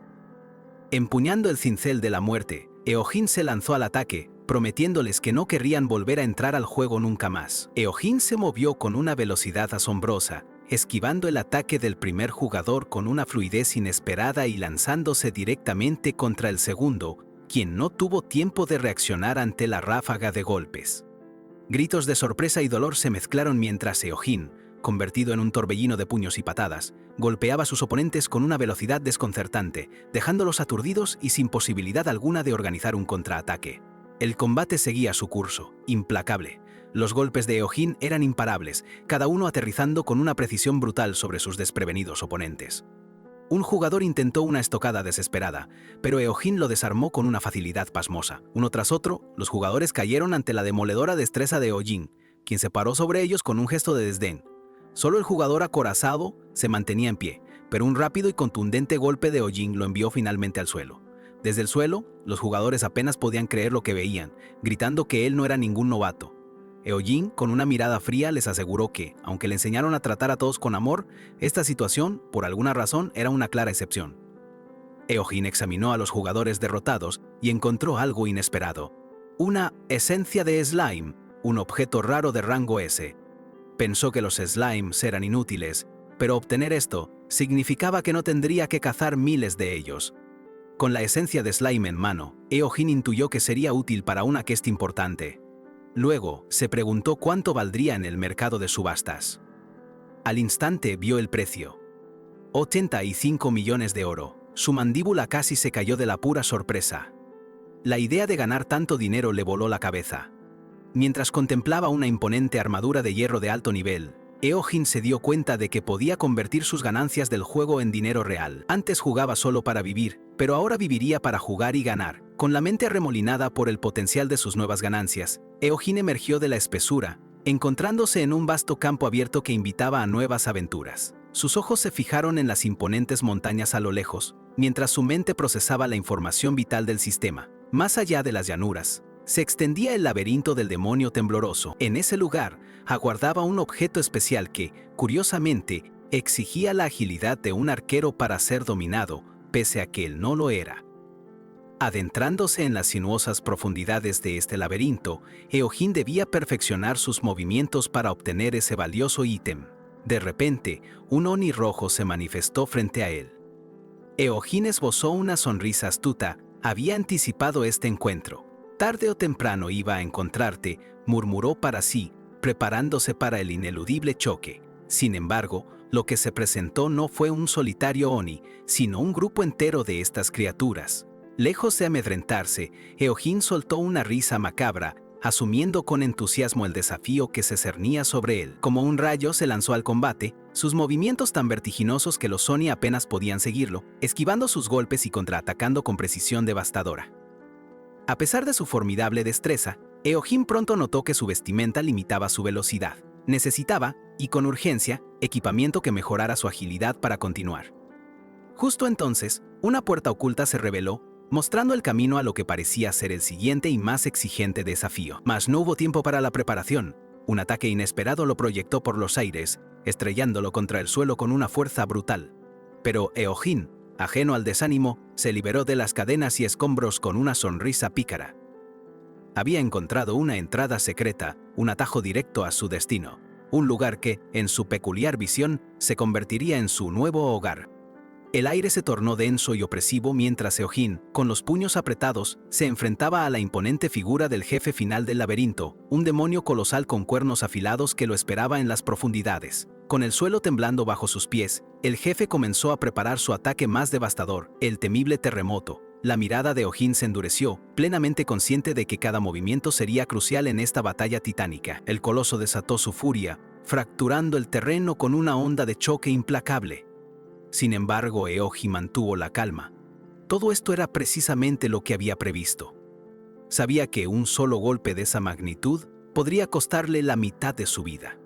Empuñando el cincel de la muerte, Eojin se lanzó al ataque, prometiéndoles que no querrían volver a entrar al juego nunca más. Eojin se movió con una velocidad asombrosa, esquivando el ataque del primer jugador con una fluidez inesperada y lanzándose directamente contra el segundo, quien no tuvo tiempo de reaccionar ante la ráfaga de golpes. Gritos de sorpresa y dolor se mezclaron mientras Eojin, convertido en un torbellino de puños y patadas, golpeaba a sus oponentes con una velocidad desconcertante, dejándolos aturdidos y sin posibilidad alguna de organizar un contraataque. El combate seguía su curso, implacable. Los golpes de Eojin eran imparables, cada uno aterrizando con una precisión brutal sobre sus desprevenidos oponentes. Un jugador intentó una estocada desesperada, pero Eojin lo desarmó con una facilidad pasmosa. Uno tras otro, los jugadores cayeron ante la demoledora destreza de Eojin, quien se paró sobre ellos con un gesto de desdén. Solo el jugador acorazado se mantenía en pie, pero un rápido y contundente golpe de Eojin lo envió finalmente al suelo. Desde el suelo, los jugadores apenas podían creer lo que veían, gritando que él no era ningún novato. Eojin, con una mirada fría, les aseguró que, aunque le enseñaron a tratar a todos con amor, esta situación, por alguna razón, era una clara excepción. Eojin examinó a los jugadores derrotados y encontró algo inesperado. Una esencia de slime, un objeto raro de rango S. Pensó que los slimes eran inútiles, pero obtener esto significaba que no tendría que cazar miles de ellos. Con la esencia de slime en mano, Eojin intuyó que sería útil para una quest importante. Luego, se preguntó cuánto valdría en el mercado de subastas. Al instante vio el precio. 85 millones de oro. Su mandíbula casi se cayó de la pura sorpresa. La idea de ganar tanto dinero le voló la cabeza. Mientras contemplaba una imponente armadura de hierro de alto nivel, Eojin se dio cuenta de que podía convertir sus ganancias del juego en dinero real. Antes jugaba solo para vivir, pero ahora viviría para jugar y ganar. Con la mente arremolinada por el potencial de sus nuevas ganancias, Eojin emergió de la espesura, encontrándose en un vasto campo abierto que invitaba a nuevas aventuras. Sus ojos se fijaron en las imponentes montañas a lo lejos, mientras su mente procesaba la información vital del sistema. Más allá de las llanuras, se extendía el laberinto del demonio tembloroso. En ese lugar, aguardaba un objeto especial que, curiosamente, exigía la agilidad de un arquero para ser dominado, pese a que él no lo era. Adentrándose en las sinuosas profundidades de este laberinto, Eojin debía perfeccionar sus movimientos para obtener ese valioso ítem. De repente, un Oni rojo se manifestó frente a él. Eojin esbozó una sonrisa astuta, había anticipado este encuentro. Tarde o temprano iba a encontrarte, murmuró para sí, preparándose para el ineludible choque. Sin embargo, lo que se presentó no fue un solitario Oni, sino un grupo entero de estas criaturas. Lejos de amedrentarse, Eojin soltó una risa macabra, asumiendo con entusiasmo el desafío que se cernía sobre él. Como un rayo se lanzó al combate, sus movimientos tan vertiginosos que los Oni apenas podían seguirlo, esquivando sus golpes y contraatacando con precisión devastadora. A pesar de su formidable destreza, Eojin pronto notó que su vestimenta limitaba su velocidad. Necesitaba, y con urgencia, equipamiento que mejorara su agilidad para continuar. Justo entonces, una puerta oculta se reveló, mostrando el camino a lo que parecía ser el siguiente y más exigente desafío. Mas no hubo tiempo para la preparación. Un ataque inesperado lo proyectó por los aires, estrellándolo contra el suelo con una fuerza brutal. Pero Eojin, ajeno al desánimo, se liberó de las cadenas y escombros con una sonrisa pícara. Había encontrado una entrada secreta, un atajo directo a su destino, un lugar que, en su peculiar visión, se convertiría en su nuevo hogar. El aire se tornó denso y opresivo mientras Eojin, con los puños apretados, se enfrentaba a la imponente figura del jefe final del laberinto, un demonio colosal con cuernos afilados que lo esperaba en las profundidades. Con el suelo temblando bajo sus pies, el jefe comenzó a preparar su ataque más devastador, el temible terremoto. La mirada de Eojin se endureció, plenamente consciente de que cada movimiento sería crucial en esta batalla titánica. El coloso desató su furia, fracturando el terreno con una onda de choque implacable. Sin embargo, Eojin mantuvo la calma. Todo esto era precisamente lo que había previsto. Sabía que un solo golpe de esa magnitud podría costarle la mitad de su vida.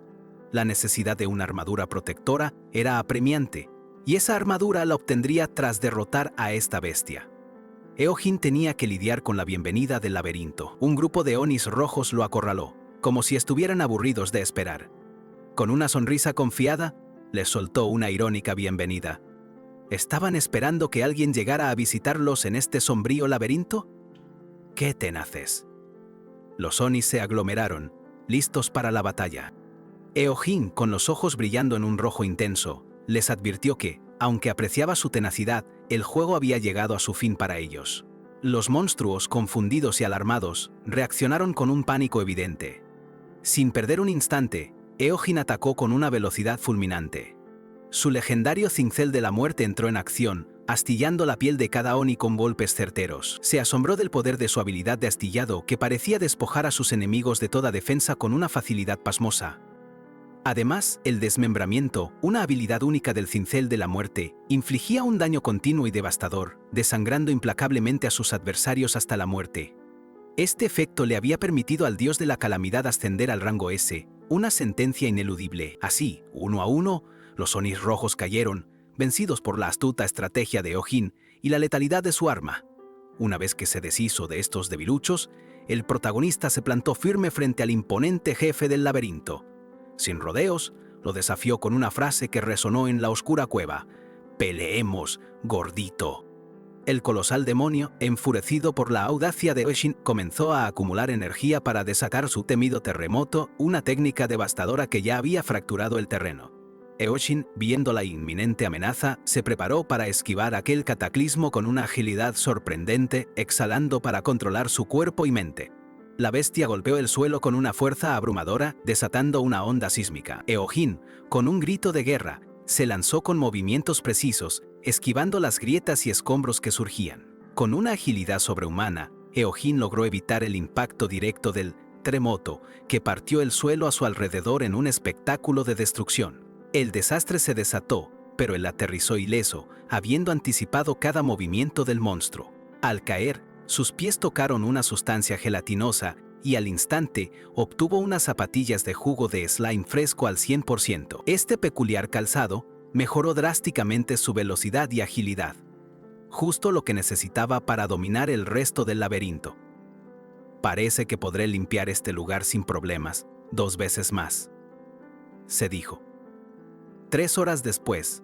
La necesidad de una armadura protectora era apremiante, y esa armadura la obtendría tras derrotar a esta bestia. Eojin tenía que lidiar con la bienvenida del laberinto. Un grupo de Onis rojos lo acorraló, como si estuvieran aburridos de esperar. Con una sonrisa confiada, les soltó una irónica bienvenida. ¿Estaban esperando que alguien llegara a visitarlos en este sombrío laberinto? ¡Qué tenaces! Los Onis se aglomeraron, listos para la batalla. Eojin, con los ojos brillando en un rojo intenso, les advirtió que, aunque apreciaba su tenacidad, el juego había llegado a su fin para ellos. Los monstruos, confundidos y alarmados, reaccionaron con un pánico evidente. Sin perder un instante, Eojin atacó con una velocidad fulminante. Su legendario cincel de la muerte entró en acción, astillando la piel de cada Oni con golpes certeros. Se asombró del poder de su habilidad de astillado que parecía despojar a sus enemigos de toda defensa con una facilidad pasmosa. Además, el desmembramiento, una habilidad única del cincel de la muerte, infligía un daño continuo y devastador, desangrando implacablemente a sus adversarios hasta la muerte. Este efecto le había permitido al dios de la calamidad ascender al rango S, una sentencia ineludible. Así, uno a uno, los Onis rojos cayeron, vencidos por la astuta estrategia de Eojin y la letalidad de su arma. Una vez que se deshizo de estos debiluchos, el protagonista se plantó firme frente al imponente jefe del laberinto. Sin rodeos, lo desafió con una frase que resonó en la oscura cueva: «Peleemos, gordito». El colosal demonio, enfurecido por la audacia de Eojin, comenzó a acumular energía para desatar su temido terremoto, una técnica devastadora que ya había fracturado el terreno. Eojin, viendo la inminente amenaza, se preparó para esquivar aquel cataclismo con una agilidad sorprendente, exhalando para controlar su cuerpo y mente. La bestia golpeó el suelo con una fuerza abrumadora, desatando una onda sísmica. Eojin, con un grito de guerra, se lanzó con movimientos precisos, esquivando las grietas y escombros que surgían. Con una agilidad sobrehumana, Eojin logró evitar el impacto directo del terremoto, que partió el suelo a su alrededor en un espectáculo de destrucción. El desastre se desató, pero él aterrizó ileso, habiendo anticipado cada movimiento del monstruo. Al caer, sus pies tocaron una sustancia gelatinosa y al instante obtuvo unas zapatillas de jugo de slime fresco al 100%. Este peculiar calzado mejoró drásticamente su velocidad y agilidad, justo lo que necesitaba para dominar el resto del laberinto. «Parece que podré limpiar este lugar sin problemas, 2 veces más», se dijo. 3 horas después,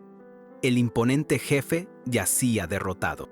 el imponente jefe yacía derrotado.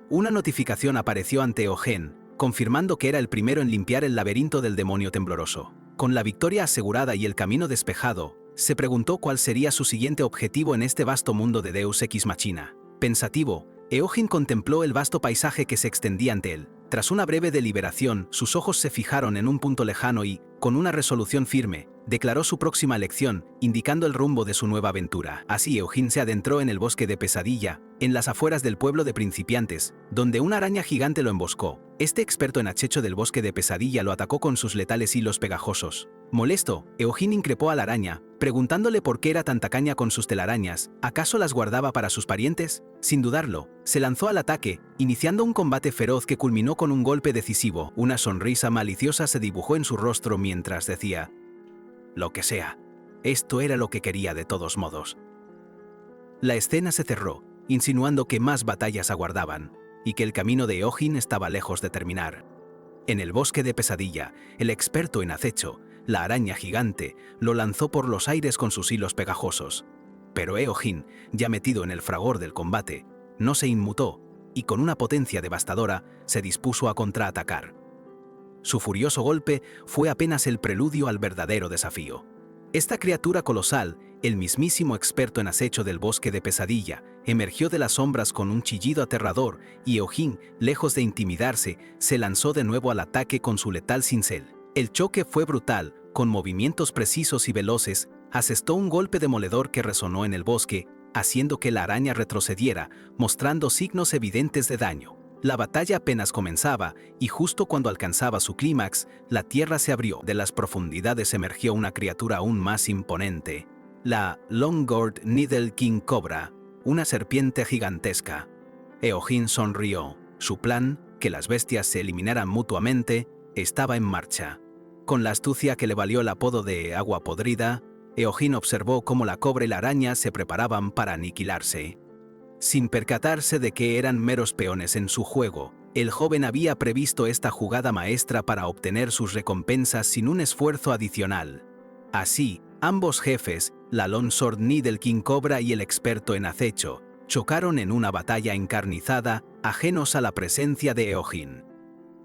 Una notificación apareció ante Eojin, confirmando que era el primero en limpiar el laberinto del demonio tembloroso. Con la victoria asegurada y el camino despejado, se preguntó cuál sería su siguiente objetivo en este vasto mundo de Deus Ex Machina. Pensativo, Eojin contempló el vasto paisaje que se extendía ante él. Tras una breve deliberación, sus ojos se fijaron en un punto lejano y, con una resolución firme, declaró su próxima elección, indicando el rumbo de su nueva aventura. Así Eojin se adentró en el bosque de Pesadilla, en las afueras del pueblo de principiantes, donde una araña gigante lo emboscó. Este experto en acecho del bosque de Pesadilla lo atacó con sus letales hilos pegajosos. Molesto, Eojin increpó a la araña, preguntándole por qué era tan tacaña con sus telarañas. ¿Acaso las guardaba para sus parientes? Sin dudarlo, se lanzó al ataque, iniciando un combate feroz que culminó con un golpe decisivo. Una sonrisa maliciosa se dibujó en su rostro mientras decía: «Lo que sea, esto era lo que quería de todos modos». La escena se cerró, insinuando que más batallas aguardaban, y que el camino de Eojin estaba lejos de terminar. En el bosque de Pesadilla, el experto en acecho, la araña gigante, lo lanzó por los aires con sus hilos pegajosos. Pero Eojin, ya metido en el fragor del combate, no se inmutó, y con una potencia devastadora se dispuso a contraatacar. Su furioso golpe fue apenas el preludio al verdadero desafío. Esta criatura colosal, el mismísimo experto en acecho del bosque de Pesadilla, emergió de las sombras con un chillido aterrador y Eojin, lejos de intimidarse, se lanzó de nuevo al ataque con su letal cincel. El choque fue brutal, con movimientos precisos y veloces, asestó un golpe demoledor que resonó en el bosque, haciendo que la araña retrocediera, mostrando signos evidentes de daño. La batalla apenas comenzaba, y justo cuando alcanzaba su clímax, la tierra se abrió. De las profundidades emergió una criatura aún más imponente, la Long-Gored Needle King Cobra, una serpiente gigantesca. Eojin sonrió. Su plan, que las bestias se eliminaran mutuamente, estaba en marcha. Con la astucia que le valió el apodo de Agua Podrida, Eojin observó cómo la cobra y la araña se preparaban para aniquilarse. Sin percatarse de que eran meros peones en su juego, el joven había previsto esta jugada maestra para obtener sus recompensas sin un esfuerzo adicional. Así, ambos jefes, la Longsword Needle King Cobra y el experto en acecho, chocaron en una batalla encarnizada, ajenos a la presencia de Eojin.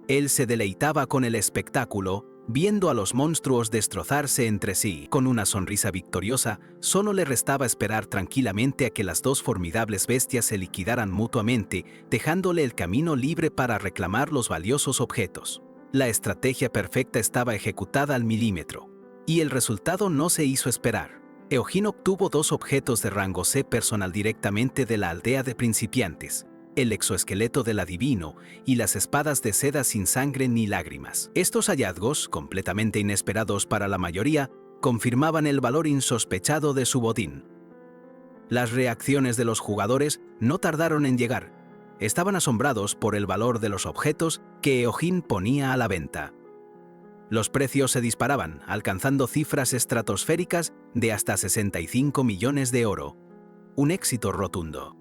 Él se deleitaba con el espectáculo, viendo a los monstruos destrozarse entre sí. Con una sonrisa victoriosa, solo le restaba esperar tranquilamente a que las dos formidables bestias se liquidaran mutuamente, dejándole el camino libre para reclamar los valiosos objetos. La estrategia perfecta estaba ejecutada al milímetro, y el resultado no se hizo esperar. Eojin obtuvo 2 objetos de rango C personal directamente de la aldea de principiantes: el exoesqueleto del adivino y las espadas de seda sin sangre ni lágrimas. Estos hallazgos, completamente inesperados para la mayoría, confirmaban el valor insospechado de su botín. Las reacciones de los jugadores no tardaron en llegar. Estaban asombrados por el valor de los objetos que Eojin ponía a la venta. Los precios se disparaban, alcanzando cifras estratosféricas de hasta 65 millones de oro. Un éxito rotundo.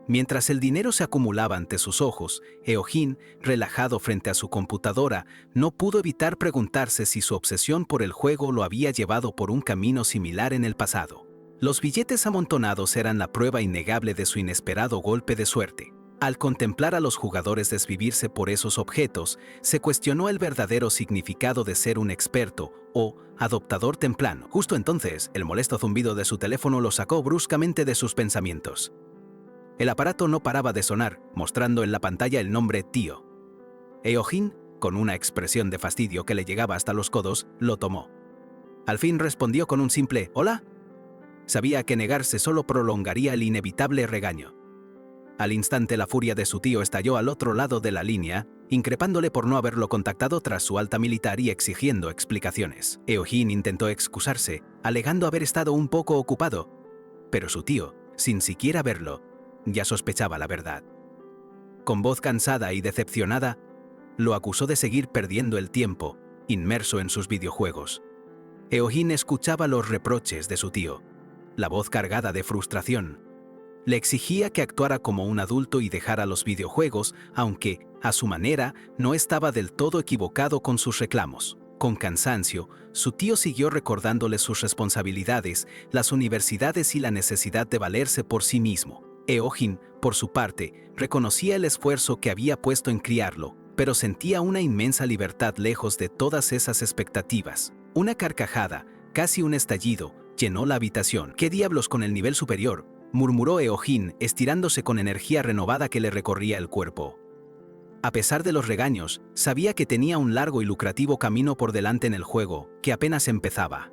Mientras el dinero se acumulaba ante sus ojos, Eojin, relajado frente a su computadora, no pudo evitar preguntarse si su obsesión por el juego lo había llevado por un camino similar en el pasado. Los billetes amontonados eran la prueba innegable de su inesperado golpe de suerte. Al contemplar a los jugadores desvivirse por esos objetos, se cuestionó el verdadero significado de ser un experto o adoptador temprano. Justo entonces, el molesto zumbido de su teléfono lo sacó bruscamente de sus pensamientos. El aparato no paraba de sonar, mostrando en la pantalla el nombre Tío. Eojin, con una expresión de fastidio que le llegaba hasta los codos, lo tomó. Al fin respondió con un simple «¿Hola?». Sabía que negarse solo prolongaría el inevitable regaño. Al instante la furia de su tío estalló al otro lado de la línea, increpándole por no haberlo contactado tras su alta militar y exigiendo explicaciones. Eojin intentó excusarse, alegando haber estado un poco ocupado, pero su tío, sin siquiera verlo, ya sospechaba la verdad. Con voz cansada y decepcionada, lo acusó de seguir perdiendo el tiempo, inmerso en sus videojuegos. Eojin escuchaba los reproches de su tío, la voz cargada de frustración. Le exigía que actuara como un adulto y dejara los videojuegos, aunque, a su manera, no estaba del todo equivocado con sus reclamos. Con cansancio, su tío siguió recordándole sus responsabilidades, las universidades y la necesidad de valerse por sí mismo. Eojin, por su parte, reconocía el esfuerzo que había puesto en criarlo, pero sentía una inmensa libertad lejos de todas esas expectativas. Una carcajada, casi un estallido, llenó la habitación. «¿Qué diablos con el nivel superior?», murmuró Eojin, estirándose con energía renovada que le recorría el cuerpo. A pesar de los regaños, sabía que tenía un largo y lucrativo camino por delante en el juego, que apenas empezaba.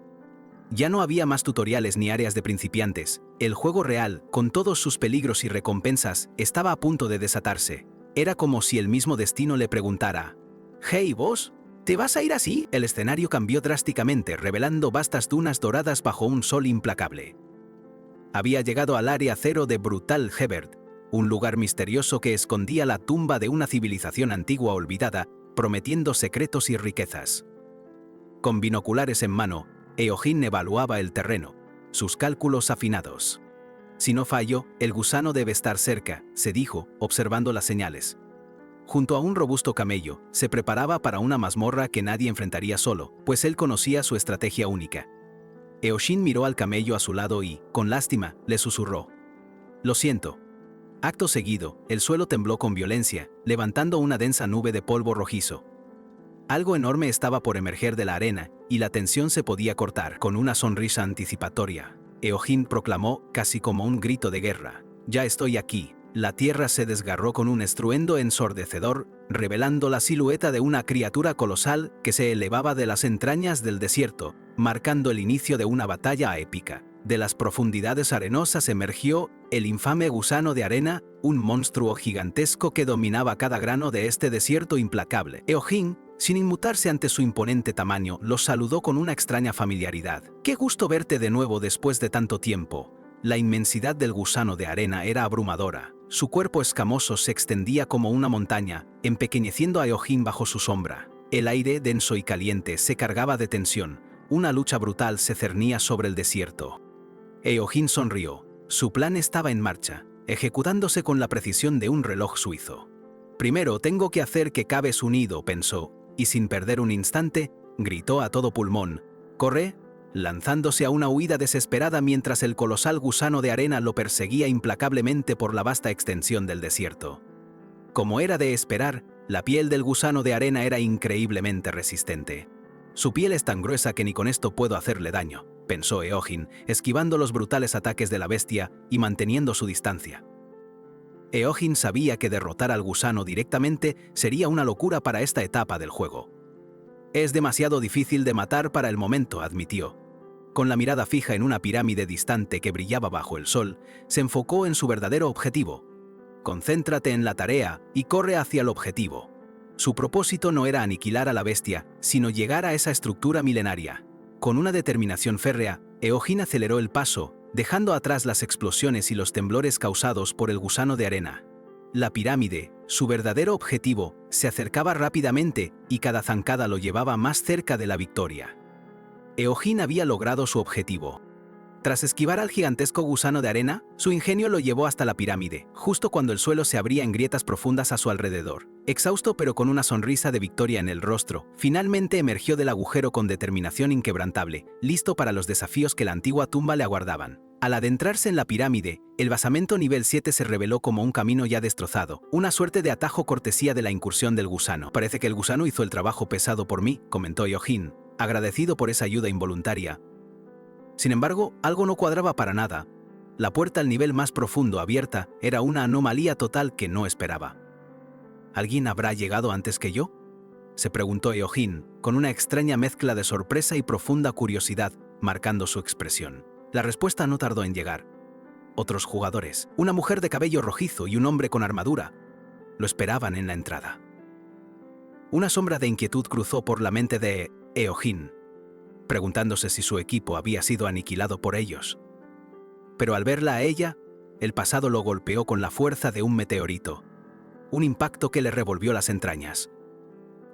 Ya no había más tutoriales ni áreas de principiantes. El juego real, con todos sus peligros y recompensas, estaba a punto de desatarse. Era como si el mismo destino le preguntara: «Hey, vos, ¿te vas a ir así?». El escenario cambió drásticamente, revelando vastas dunas doradas bajo un sol implacable. Había llegado al área cero de Brutal Hebert, un lugar misterioso que escondía la tumba de una civilización antigua olvidada, prometiendo secretos y riquezas. Con binoculares en mano, Eojin evaluaba el terreno, sus cálculos afinados. «Si no fallo, el gusano debe estar cerca», se dijo, observando las señales. Junto a un robusto camello, se preparaba para una mazmorra que nadie enfrentaría solo, pues él conocía su estrategia única. Eojin miró al camello a su lado y, con lástima, le susurró: «Lo siento». Acto seguido, el suelo tembló con violencia, levantando una densa nube de polvo rojizo. Algo enorme estaba por emerger de la arena, y la tensión se podía cortar. Con una sonrisa anticipatoria, Eojin proclamó, casi como un grito de guerra: «Ya estoy aquí». La tierra se desgarró con un estruendo ensordecedor, revelando la silueta de una criatura colosal que se elevaba de las entrañas del desierto, marcando el inicio de una batalla épica. De las profundidades arenosas emergió el infame gusano de arena, un monstruo gigantesco que dominaba cada grano de este desierto implacable. Eojin, sin inmutarse ante su imponente tamaño, los saludó con una extraña familiaridad. «Qué gusto verte de nuevo después de tanto tiempo». La inmensidad del gusano de arena era abrumadora. Su cuerpo escamoso se extendía como una montaña, empequeñeciendo a Eojin bajo su sombra. El aire, denso y caliente, se cargaba de tensión. Una lucha brutal se cernía sobre el desierto. Eojin sonrió. Su plan estaba en marcha. ejecutándose con la precisión de un reloj suizo. Primero tengo que hacer que cabes unido, pensó, y sin perder un instante, gritó a todo pulmón: ¡corre!, lanzándose a una huida desesperada mientras el colosal gusano de arena lo perseguía implacablemente por la vasta extensión del desierto. Como era de esperar, la piel del gusano de arena era increíblemente resistente. Su piel es tan gruesa que ni con esto puedo hacerle daño, pensó Eohin, esquivando los brutales ataques de la bestia y manteniendo su distancia. Eohin sabía que derrotar al gusano directamente sería una locura para esta etapa del juego. Es demasiado difícil de matar para el momento, admitió. Con la mirada fija en una pirámide distante que brillaba bajo el sol, se enfocó en su verdadero objetivo. Concéntrate en la tarea y corre hacia el objetivo. Su propósito no era aniquilar a la bestia, sino llegar a esa estructura milenaria. Con una determinación férrea, Eohin aceleró el paso, dejando atrás las explosiones y los temblores causados por el gusano de arena. La pirámide, su verdadero objetivo, se acercaba rápidamente y cada zancada lo llevaba más cerca de la victoria. Eohin había logrado su objetivo. Tras esquivar al gigantesco gusano de arena, su ingenio lo llevó hasta la pirámide, justo cuando el suelo se abría en grietas profundas a su alrededor. Exhausto pero con una sonrisa de victoria en el rostro, finalmente emergió del agujero con determinación inquebrantable, listo para los desafíos que la antigua tumba le aguardaban. Al adentrarse en la pirámide, el basamento nivel 7 se reveló como un camino ya destrozado, una suerte de atajo cortesía de la incursión del gusano. Parece que el gusano hizo el trabajo pesado por mí, comentó Eohin, agradecido por esa ayuda involuntaria. Sin embargo, algo no cuadraba para nada. La puerta al nivel más profundo abierta era una anomalía total que no esperaba. ¿Alguien habrá llegado antes que yo?, se preguntó Eohin, con una extraña mezcla de sorpresa y profunda curiosidad marcando su expresión. La respuesta no tardó en llegar. Otros jugadores, una mujer de cabello rojizo y un hombre con armadura, lo esperaban en la entrada. Una sombra de inquietud cruzó por la mente de Eohin, preguntándose si su equipo había sido aniquilado por ellos. Pero al verla a ella, el pasado lo golpeó con la fuerza de un meteorito, un impacto que le revolvió las entrañas.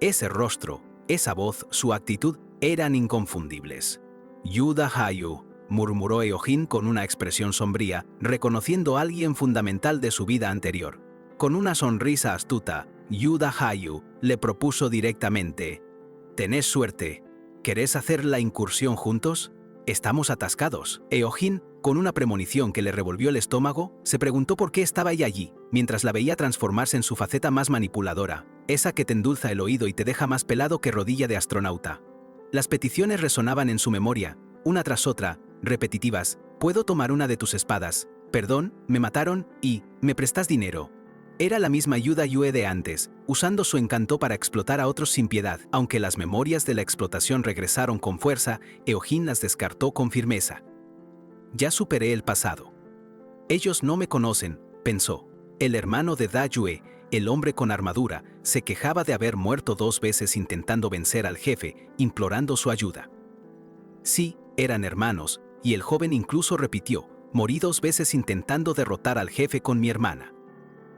Ese rostro, esa voz, su actitud eran inconfundibles. Yuda Hayu, murmuró Eohin con una expresión sombría, reconociendo a alguien fundamental de su vida anterior. Con una sonrisa astuta, Yuda Hayu le propuso directamente: «Tenés suerte. ¿Querés hacer la incursión juntos? Estamos atascados». Eohin, con una premonición que le revolvió el estómago, se preguntó por qué estaba ella allí, mientras la veía transformarse en su faceta más manipuladora, esa que te endulza el oído y te deja más pelado que rodilla de astronauta. Las peticiones resonaban en su memoria, una tras otra, repetitivas: «¿Puedo tomar una de tus espadas? Perdón, me mataron y ¿me prestas dinero?». Era la misma Yuda Yue de antes, usando su encanto para explotar a otros sin piedad. Aunque las memorias de la explotación regresaron con fuerza, Eohin las descartó con firmeza. «Ya superé el pasado. Ellos no me conocen», pensó. El hermano de Da Yue, el hombre con armadura, se quejaba de haber muerto 2 veces intentando vencer al jefe, implorando su ayuda. Sí, eran hermanos, y el joven incluso repitió: «Morí 2 veces intentando derrotar al jefe con mi hermana».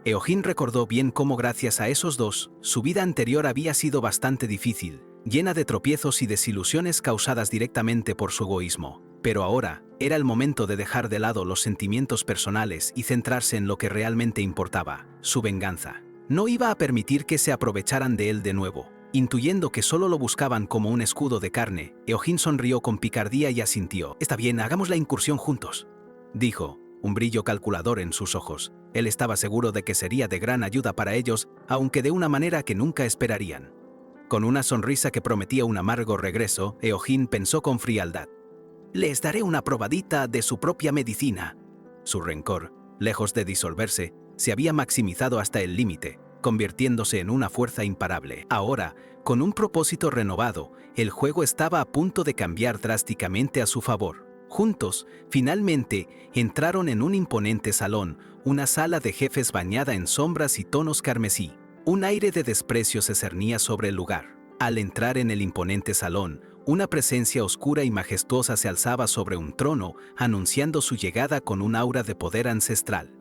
Eohin recordó bien cómo gracias a esos dos, su vida anterior había sido bastante difícil, llena de tropiezos y desilusiones causadas directamente por su egoísmo. Pero ahora, era el momento de dejar de lado los sentimientos personales y centrarse en lo que realmente importaba: su venganza. No iba a permitir que se aprovecharan de él de nuevo. Intuyendo que solo lo buscaban como un escudo de carne, Eohin sonrió con picardía y asintió. «Está bien, hagamos la incursión juntos», dijo, un brillo calculador en sus ojos. Él estaba seguro de que sería de gran ayuda para ellos, aunque de una manera que nunca esperarían. Con una sonrisa que prometía un amargo regreso, Eohin pensó con frialdad: «Les daré una probadita de su propia medicina». Su rencor, lejos de disolverse, se había maximizado hasta el límite, convirtiéndose en una fuerza imparable. Ahora, con un propósito renovado, el juego estaba a punto de cambiar drásticamente a su favor. Juntos, finalmente, entraron en un imponente salón, una sala de jefes bañada en sombras y tonos carmesí. Un aire de desprecio se cernía sobre el lugar. Al entrar en el imponente salón, una presencia oscura y majestuosa se alzaba sobre un trono, anunciando su llegada con un aura de poder ancestral.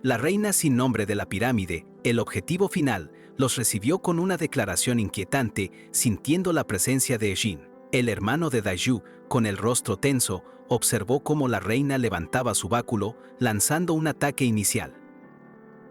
La reina sin nombre de la pirámide, el objetivo final, los recibió con una declaración inquietante, sintiendo la presencia de Ejin, el hermano de Dayu, con el rostro tenso, observó cómo la reina levantaba su báculo, lanzando un ataque inicial.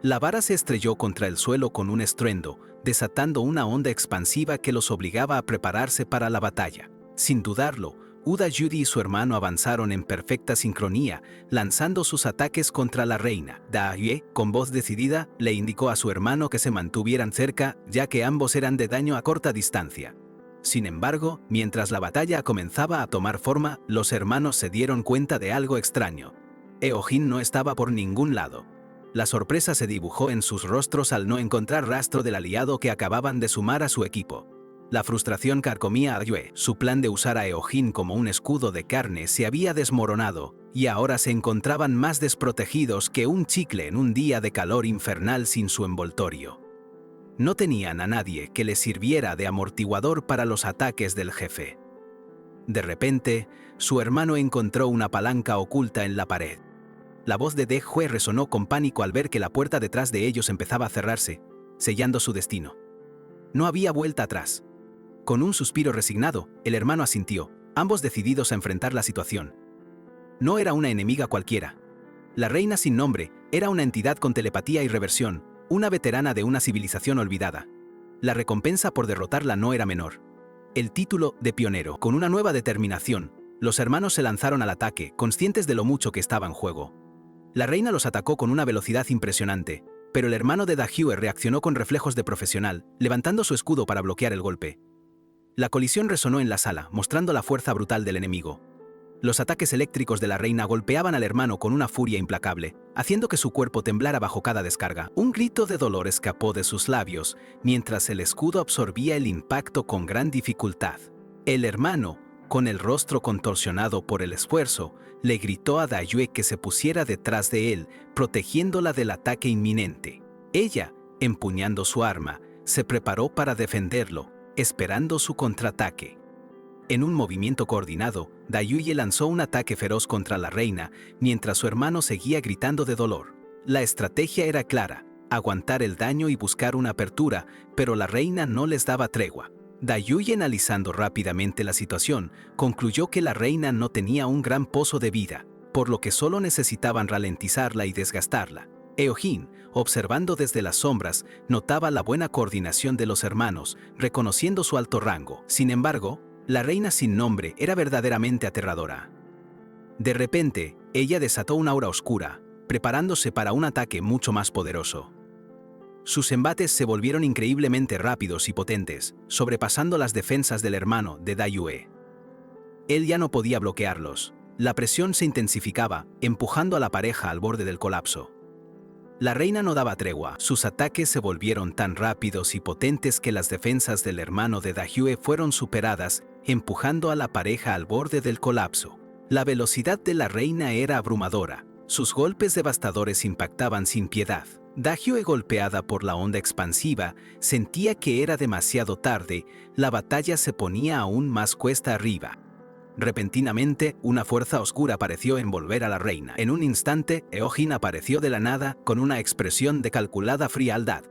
La vara se estrelló contra el suelo con un estruendo, desatando una onda expansiva que los obligaba a prepararse para la batalla. Sin dudarlo, Uda-Judy y su hermano avanzaron en perfecta sincronía, lanzando sus ataques contra la reina. Da-Yue, con voz decidida, le indicó a su hermano que se mantuvieran cerca, ya que ambos eran de daño a corta distancia. Sin embargo, mientras la batalla comenzaba a tomar forma, los hermanos se dieron cuenta de algo extraño. Eojin no estaba por ningún lado. La sorpresa se dibujó en sus rostros al no encontrar rastro del aliado que acababan de sumar a su equipo. La frustración carcomía a Yue. Su plan de usar a Eojin como un escudo de carne se había desmoronado, y ahora se encontraban más desprotegidos que un chicle en un día de calor infernal sin su envoltorio. No tenían a nadie que les sirviera de amortiguador para los ataques del jefe. De repente, su hermano encontró una palanca oculta en la pared. La voz de De Jue resonó con pánico al ver que la puerta detrás de ellos empezaba a cerrarse, sellando su destino. No había vuelta atrás. Con un suspiro resignado, el hermano asintió, ambos decididos a enfrentar la situación. No era una enemiga cualquiera. La reina sin nombre era una entidad con telepatía y reversión, una veterana de una civilización olvidada. La recompensa por derrotarla no era menor. El título de pionero. Con una nueva determinación, los hermanos se lanzaron al ataque, conscientes de lo mucho que estaba en juego. La reina los atacó con una velocidad impresionante, pero el hermano de Da Hue reaccionó con reflejos de profesional, levantando su escudo para bloquear el golpe. La colisión resonó en la sala, mostrando la fuerza brutal del enemigo. Los ataques eléctricos de la reina golpeaban al hermano con una furia implacable, haciendo que su cuerpo temblara bajo cada descarga. Un grito de dolor escapó de sus labios, mientras el escudo absorbía el impacto con gran dificultad. El hermano, con el rostro contorsionado por el esfuerzo, le gritó a Da Yue que se pusiera detrás de él, protegiéndola del ataque inminente. Ella, empuñando su arma, se preparó para defenderlo, esperando su contraataque. En un movimiento coordinado, Da Yue lanzó un ataque feroz contra la reina, mientras su hermano seguía gritando de dolor. La estrategia era clara, aguantar el daño y buscar una apertura, pero la reina no les daba tregua. Da Yue, analizando rápidamente la situación, concluyó que la reina no tenía un gran pozo de vida, por lo que solo necesitaban ralentizarla y desgastarla. Eojin, observando desde las sombras, notaba la buena coordinación de los hermanos, reconociendo su alto rango. Sin embargo, la reina sin nombre era verdaderamente aterradora. De repente, ella desató una aura oscura, preparándose para un ataque mucho más poderoso. Sus embates se volvieron increíblemente rápidos y potentes, sobrepasando las defensas del hermano de Da Yue. Él ya no podía bloquearlos. La presión se intensificaba, empujando a la pareja al borde del colapso. La reina no daba tregua. Sus ataques se volvieron tan rápidos y potentes que las defensas del hermano de Da Yue fueron superadas, empujando a la pareja al borde del colapso. La velocidad de la reina era abrumadora. Sus golpes devastadores impactaban sin piedad. Da Yue, golpeada por la onda expansiva, sentía que era demasiado tarde. La batalla se ponía aún más cuesta arriba. Repentinamente, una fuerza oscura pareció envolver a la reina. En un instante, Eojin apareció de la nada con una expresión de calculada frialdad.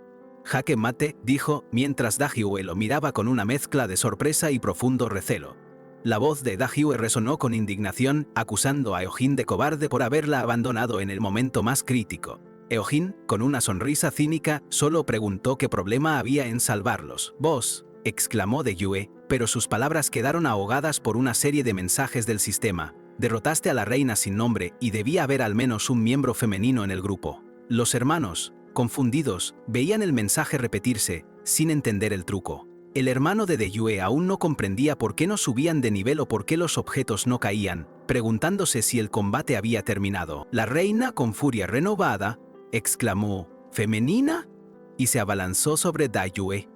«Jaque mate», dijo, mientras Da Yue lo miraba con una mezcla de sorpresa y profundo recelo. La voz de Da Yue resonó con indignación, acusando a Eojin de cobarde por haberla abandonado en el momento más crítico. Eojin, con una sonrisa cínica, solo preguntó qué problema había en salvarlos. «Vos», exclamó Da Yue, pero sus palabras quedaron ahogadas por una serie de mensajes del sistema. Derrotaste a la reina sin nombre y debía haber al menos un miembro femenino en el grupo. Los hermanos, confundidos, veían el mensaje repetirse, sin entender el truco. El hermano de Da Yue aún no comprendía por qué no subían de nivel o por qué los objetos no caían, preguntándose si el combate había terminado. La reina, con furia renovada, exclamó, «¿Femenina?», y se abalanzó sobre Da Yue.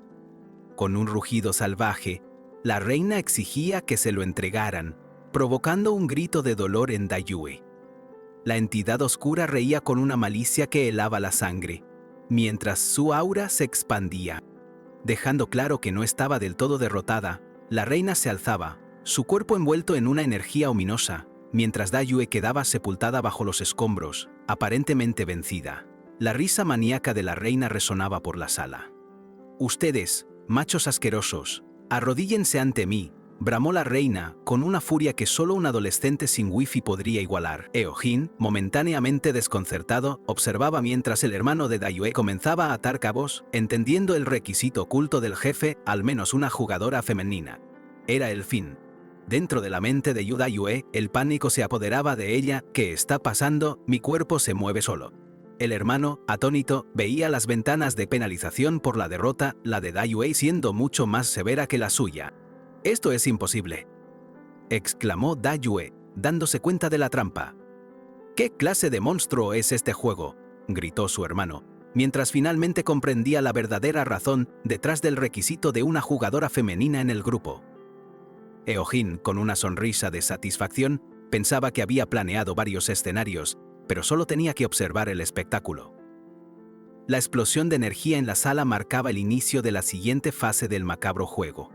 Con un rugido salvaje, la reina exigía que se lo entregaran, provocando un grito de dolor en Da Yue. La entidad oscura reía con una malicia que helaba la sangre, mientras su aura se expandía. Dejando claro que no estaba del todo derrotada, la reina se alzaba, su cuerpo envuelto en una energía ominosa, mientras Da Yue quedaba sepultada bajo los escombros, aparentemente vencida. La risa maníaca de la reina resonaba por la sala. «Ustedes, machos asquerosos, arrodíllense ante mí», bramó la reina, con una furia que solo un adolescente sin wifi podría igualar. Eojin, momentáneamente desconcertado, observaba mientras el hermano de Dayue comenzaba a atar cabos, entendiendo el requisito oculto del jefe, al menos una jugadora femenina. Era el fin. Dentro de la mente de Yu Dayue, el pánico se apoderaba de ella. ¿Qué está pasando? Mi cuerpo se mueve solo. El hermano, atónito, veía las ventanas de penalización por la derrota, la de Dayue siendo mucho más severa que la suya. «Esto es imposible», exclamó Dayue, dándose cuenta de la trampa. «¿Qué clase de monstruo es este juego?», gritó su hermano, mientras finalmente comprendía la verdadera razón detrás del requisito de una jugadora femenina en el grupo. Eojin, con una sonrisa de satisfacción, pensaba que había planeado varios escenarios, pero solo tenía que observar el espectáculo. La explosión de energía en la sala marcaba el inicio de la siguiente fase del macabro juego.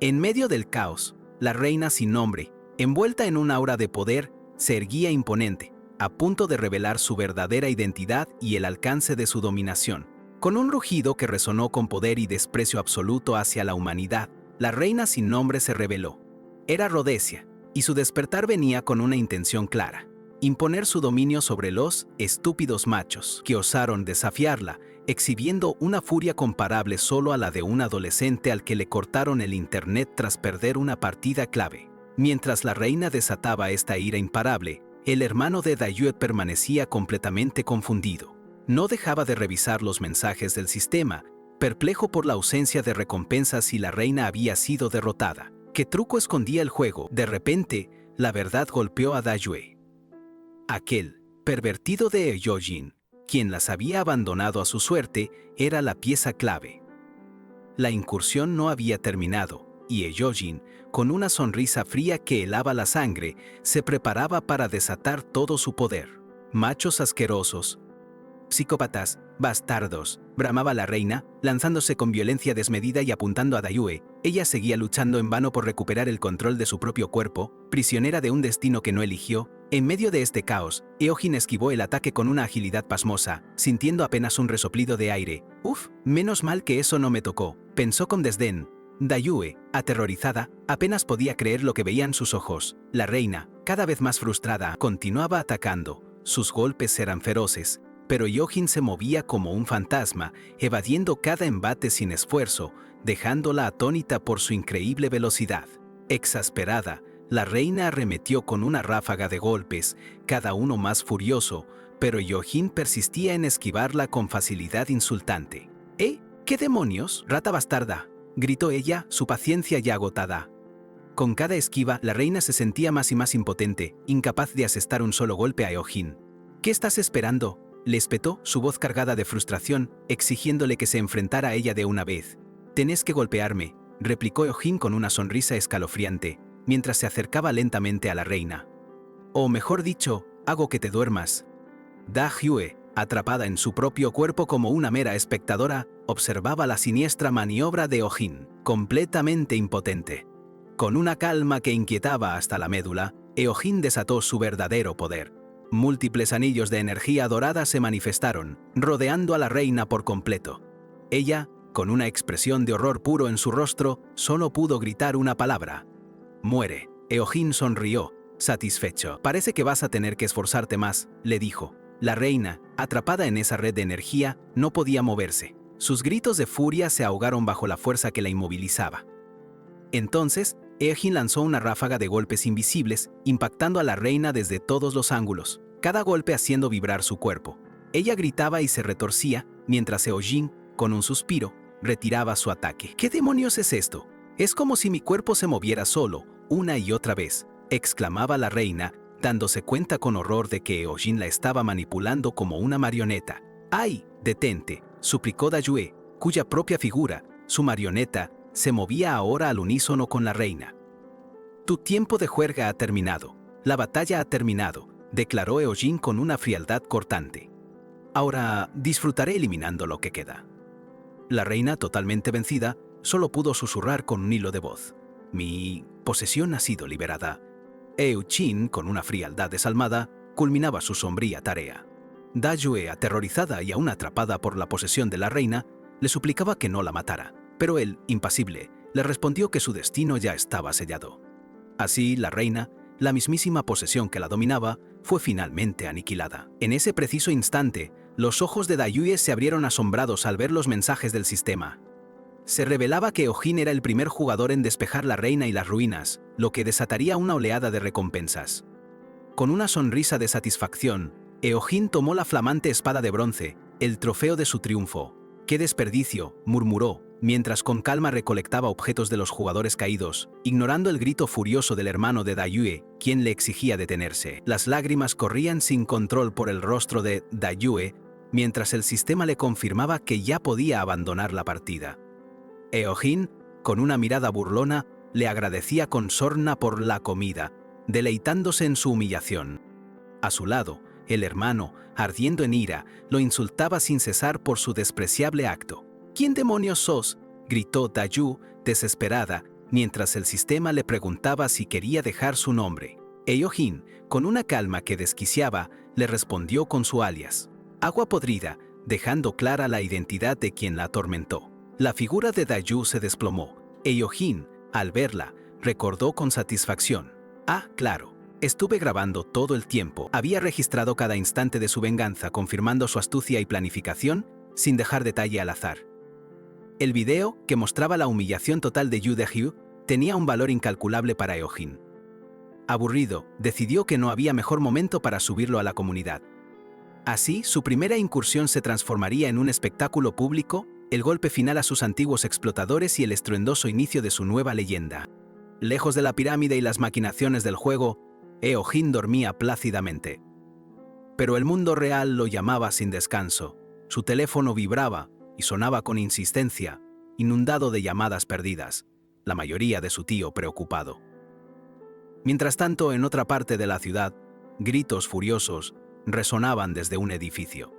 En medio del caos, la reina sin nombre, envuelta en un aura de poder, se erguía imponente, a punto de revelar su verdadera identidad y el alcance de su dominación. Con un rugido que resonó con poder y desprecio absoluto hacia la humanidad, la reina sin nombre se reveló. Era Rhodesia, y su despertar venía con una intención clara: imponer su dominio sobre los estúpidos machos que osaron desafiarla, exhibiendo una furia comparable solo a la de un adolescente al que le cortaron el internet tras perder una partida clave. Mientras la reina desataba esta ira imparable, el hermano de Dayue permanecía completamente confundido. No dejaba de revisar los mensajes del sistema, perplejo por la ausencia de recompensas si la reina había sido derrotada. ¿Qué truco escondía el juego? De repente, la verdad golpeó a Dayue. Aquel pervertido de Eojin, quien las había abandonado a su suerte, era la pieza clave. La incursión no había terminado, y Eojin, con una sonrisa fría que helaba la sangre, se preparaba para desatar todo su poder. «Machos asquerosos, psicópatas, bastardos», bramaba la reina, lanzándose con violencia desmedida y apuntando a Dayue. Ella seguía luchando en vano por recuperar el control de su propio cuerpo, prisionera de un destino que no eligió. En medio de este caos, Eojin esquivó el ataque con una agilidad pasmosa, sintiendo apenas un resoplido de aire. «Uf, menos mal que eso no me tocó», pensó con desdén. Dayue, aterrorizada, apenas podía creer lo que veían sus ojos. La reina, cada vez más frustrada, continuaba atacando. Sus golpes eran feroces, pero Eojin se movía como un fantasma, evadiendo cada embate sin esfuerzo, dejándola atónita por su increíble velocidad. Exasperada, la reina arremetió con una ráfaga de golpes, cada uno más furioso, pero Eojin persistía en esquivarla con facilidad insultante. ¿Qué demonios, rata bastarda?», gritó ella, su paciencia ya agotada. Con cada esquiva, la reina se sentía más y más impotente, incapaz de asestar un solo golpe a Eojin. «¿Qué estás esperando?», le espetó, su voz cargada de frustración, exigiéndole que se enfrentara a ella de una vez. «Tenés que golpearme», replicó Eojin con una sonrisa escalofriante, mientras se acercaba lentamente a la reina. «O mejor dicho, hago que te duermas». Dayue, atrapada en su propio cuerpo como una mera espectadora, observaba la siniestra maniobra de Eojin, completamente impotente. Con una calma que inquietaba hasta la médula, Eojin desató su verdadero poder. Múltiples anillos de energía dorada se manifestaron, rodeando a la reina por completo. Ella, con una expresión de horror puro en su rostro, solo pudo gritar una palabra: «Muere». Eojin sonrió, satisfecho. «Parece que vas a tener que esforzarte más», le dijo. La reina, atrapada en esa red de energía, no podía moverse. Sus gritos de furia se ahogaron bajo la fuerza que la inmovilizaba. Entonces, Eojin lanzó una ráfaga de golpes invisibles, impactando a la reina desde todos los ángulos, cada golpe haciendo vibrar su cuerpo. Ella gritaba y se retorcía, mientras Eojin, con un suspiro, retiraba su ataque. «¿Qué demonios es esto? Es como si mi cuerpo se moviera solo, una y otra vez», exclamaba la reina, dándose cuenta con horror de que Eojin la estaba manipulando como una marioneta. «¡Ay, detente!», suplicó Dayue, cuya propia figura, su marioneta, se movía ahora al unísono con la reina. «Tu tiempo de juerga ha terminado. La batalla ha terminado», declaró Eojin con una frialdad cortante. «Ahora disfrutaré eliminando lo que queda». La reina, totalmente vencida, solo pudo susurrar con un hilo de voz: «Mi posesión ha sido liberada». Eojin, con una frialdad desalmada, culminaba su sombría tarea. Dayue, aterrorizada y aún atrapada por la posesión de la reina, le suplicaba que no la matara, pero él, impasible, le respondió que su destino ya estaba sellado. Así, la reina, la mismísima posesión que la dominaba, fue finalmente aniquilada. En ese preciso instante, los ojos de Dayue se abrieron asombrados al ver los mensajes del sistema. Se revelaba que Eojin era el primer jugador en despejar la reina y las ruinas, lo que desataría una oleada de recompensas. Con una sonrisa de satisfacción, Eojin tomó la flamante espada de bronce, el trofeo de su triunfo. ¡Qué desperdicio!, murmuró, mientras con calma recolectaba objetos de los jugadores caídos, ignorando el grito furioso del hermano de Dayue, quien le exigía detenerse. Las lágrimas corrían sin control por el rostro de Dayue, mientras el sistema le confirmaba que ya podía abandonar la partida. Eojin, con una mirada burlona, le agradecía con sorna por la comida, deleitándose en su humillación. A su lado, el hermano, ardiendo en ira, lo insultaba sin cesar por su despreciable acto. ¿Quién demonios sos?, gritó Dayu, desesperada, mientras el sistema le preguntaba si quería dejar su nombre. Eojin, con una calma que desquiciaba, le respondió con su alias, Agua Podrida, dejando clara la identidad de quien la atormentó. La figura de Dayu se desplomó. Eojin, al verla, recordó con satisfacción. Ah, claro. Estuve grabando todo el tiempo. Había registrado cada instante de su venganza, confirmando su astucia y planificación, sin dejar detalle al azar. El video, que mostraba la humillación total de Yu Dehyu, tenía un valor incalculable para Eojin. Aburrido, decidió que no había mejor momento para subirlo a la comunidad. Así, su primera incursión se transformaría en un espectáculo público, el golpe final a sus antiguos explotadores y el estruendoso inicio de su nueva leyenda. Lejos de la pirámide y las maquinaciones del juego, Eojin dormía plácidamente. Pero el mundo real lo llamaba sin descanso. Su teléfono vibraba y sonaba con insistencia, inundado de llamadas perdidas, la mayoría de su tío preocupado. Mientras tanto, en otra parte de la ciudad, gritos furiosos resonaban desde un edificio.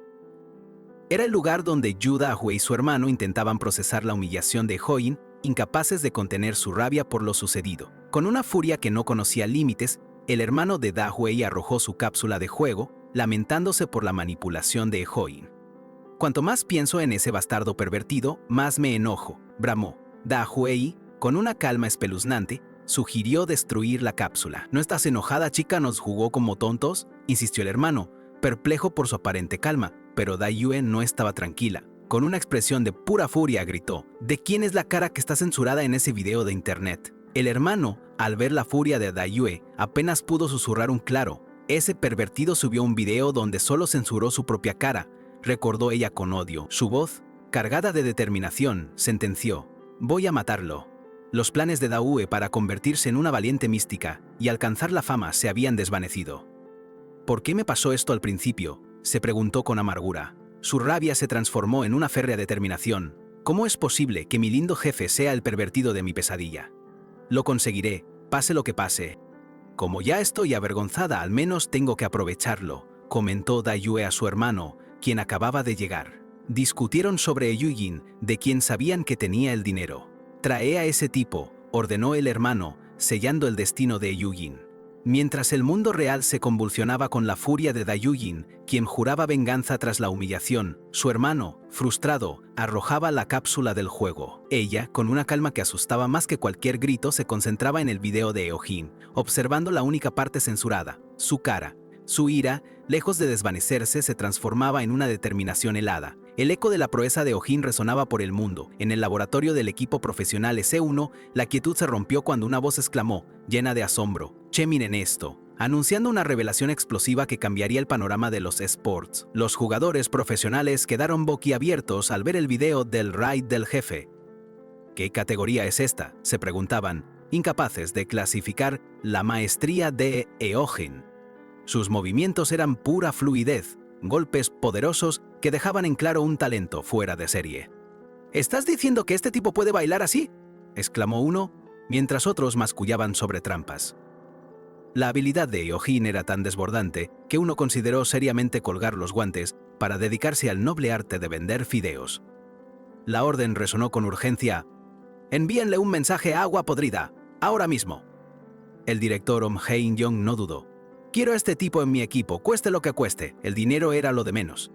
Era el lugar donde Yu Dahue y su hermano intentaban procesar la humillación de Eojin, incapaces de contener su rabia por lo sucedido. Con una furia que no conocía límites, el hermano de Dahue arrojó su cápsula de juego, lamentándose por la manipulación de Eojin. Cuanto más pienso en ese bastardo pervertido, más me enojo, bramó. Dahue, con una calma espeluznante, sugirió destruir la cápsula. ¿No estás enojada, chica? ¿Nos jugó como tontos?, insistió el hermano, perplejo por su aparente calma, pero Dayue no estaba tranquila. Con una expresión de pura furia gritó, ¿de quién es la cara que está censurada en ese video de internet? El hermano, al ver la furia de Dayue, apenas pudo susurrar un claro. Ese pervertido subió un video donde solo censuró su propia cara, recordó ella con odio. Su voz, cargada de determinación, sentenció, voy a matarlo. Los planes de Dahue para convertirse en una valiente mística y alcanzar la fama se habían desvanecido. ¿Por qué me pasó esto al principio?, se preguntó con amargura. Su rabia se transformó en una férrea determinación. ¿Cómo es posible que mi lindo jefe sea el pervertido de mi pesadilla? Lo conseguiré, pase lo que pase. Como ya estoy avergonzada, al menos tengo que aprovecharlo, comentó Dayue a su hermano, quien acababa de llegar. Discutieron sobre Eojin, de quien sabían que tenía el dinero. Trae a ese tipo, ordenó el hermano, sellando el destino de Eojin. Mientras el mundo real se convulsionaba con la furia de Dayujin, quien juraba venganza tras la humillación, su hermano, frustrado, arrojaba la cápsula del juego. Ella, con una calma que asustaba más que cualquier grito, se concentraba en el video de Eojin, observando la única parte censurada, su cara. Su ira, lejos de desvanecerse, se transformaba en una determinación helada. El eco de la proeza de Eojin resonaba por el mundo. En el laboratorio del equipo profesional S1, la quietud se rompió cuando una voz exclamó, llena de asombro, «Che, miren esto», anunciando una revelación explosiva que cambiaría el panorama de los esports. Los jugadores profesionales quedaron boquiabiertos al ver el video del raid del jefe. ¿Qué categoría es esta?, se preguntaban, incapaces de clasificar la maestría de Eojin. Sus movimientos eran pura fluidez, golpes poderosos que dejaban en claro un talento fuera de serie. ¿Estás diciendo que este tipo puede bailar así?, exclamó uno, mientras otros mascullaban sobre trampas. La habilidad de Eojin era tan desbordante que uno consideró seriamente colgar los guantes para dedicarse al noble arte de vender fideos. La orden resonó con urgencia. «Envíenle un mensaje a Agua Podrida, ahora mismo». El director Om Hae-young no dudó. «Quiero a este tipo en mi equipo, cueste lo que cueste», el dinero era lo de menos.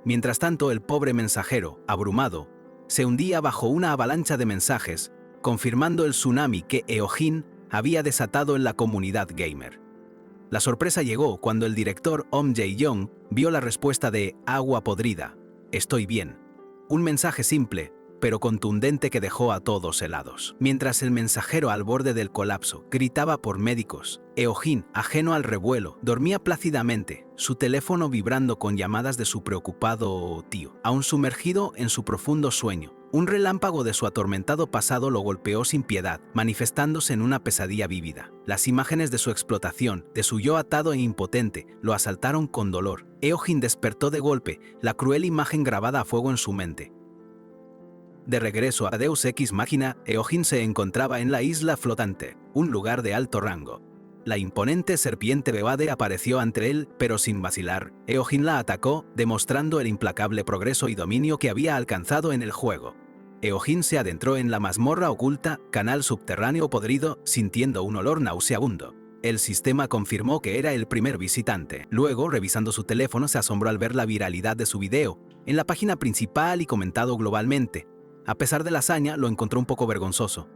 Mientras tanto, el pobre mensajero, abrumado, se hundía bajo una avalancha de mensajes, confirmando el tsunami que Eojin había desatado en la comunidad gamer. La sorpresa llegó cuando el director Om Jae-young vio la respuesta de Agua podrida, estoy bien. Un mensaje simple, pero contundente que dejó a todos helados. Mientras el mensajero al borde del colapso gritaba por médicos, Eojin, ajeno al revuelo, dormía plácidamente, su teléfono vibrando con llamadas de su preocupado tío. Aún sumergido en su profundo sueño, un relámpago de su atormentado pasado lo golpeó sin piedad, manifestándose en una pesadilla vívida. Las imágenes de su explotación, de su yo atado e impotente, lo asaltaron con dolor. Eojin despertó de golpe, la cruel imagen grabada a fuego en su mente. De regreso a Deus Ex Machina, Eojin se encontraba en la isla flotante, un lugar de alto rango. La imponente serpiente Bebade apareció ante él, pero sin vacilar. Eojin la atacó, demostrando el implacable progreso y dominio que había alcanzado en el juego. Eojin se adentró en la mazmorra oculta, canal subterráneo podrido, sintiendo un olor nauseabundo. El sistema confirmó que era el primer visitante. Luego, revisando su teléfono, se asombró al ver la viralidad de su video, en la página principal y comentado globalmente. A pesar de la hazaña, lo encontró un poco vergonzoso.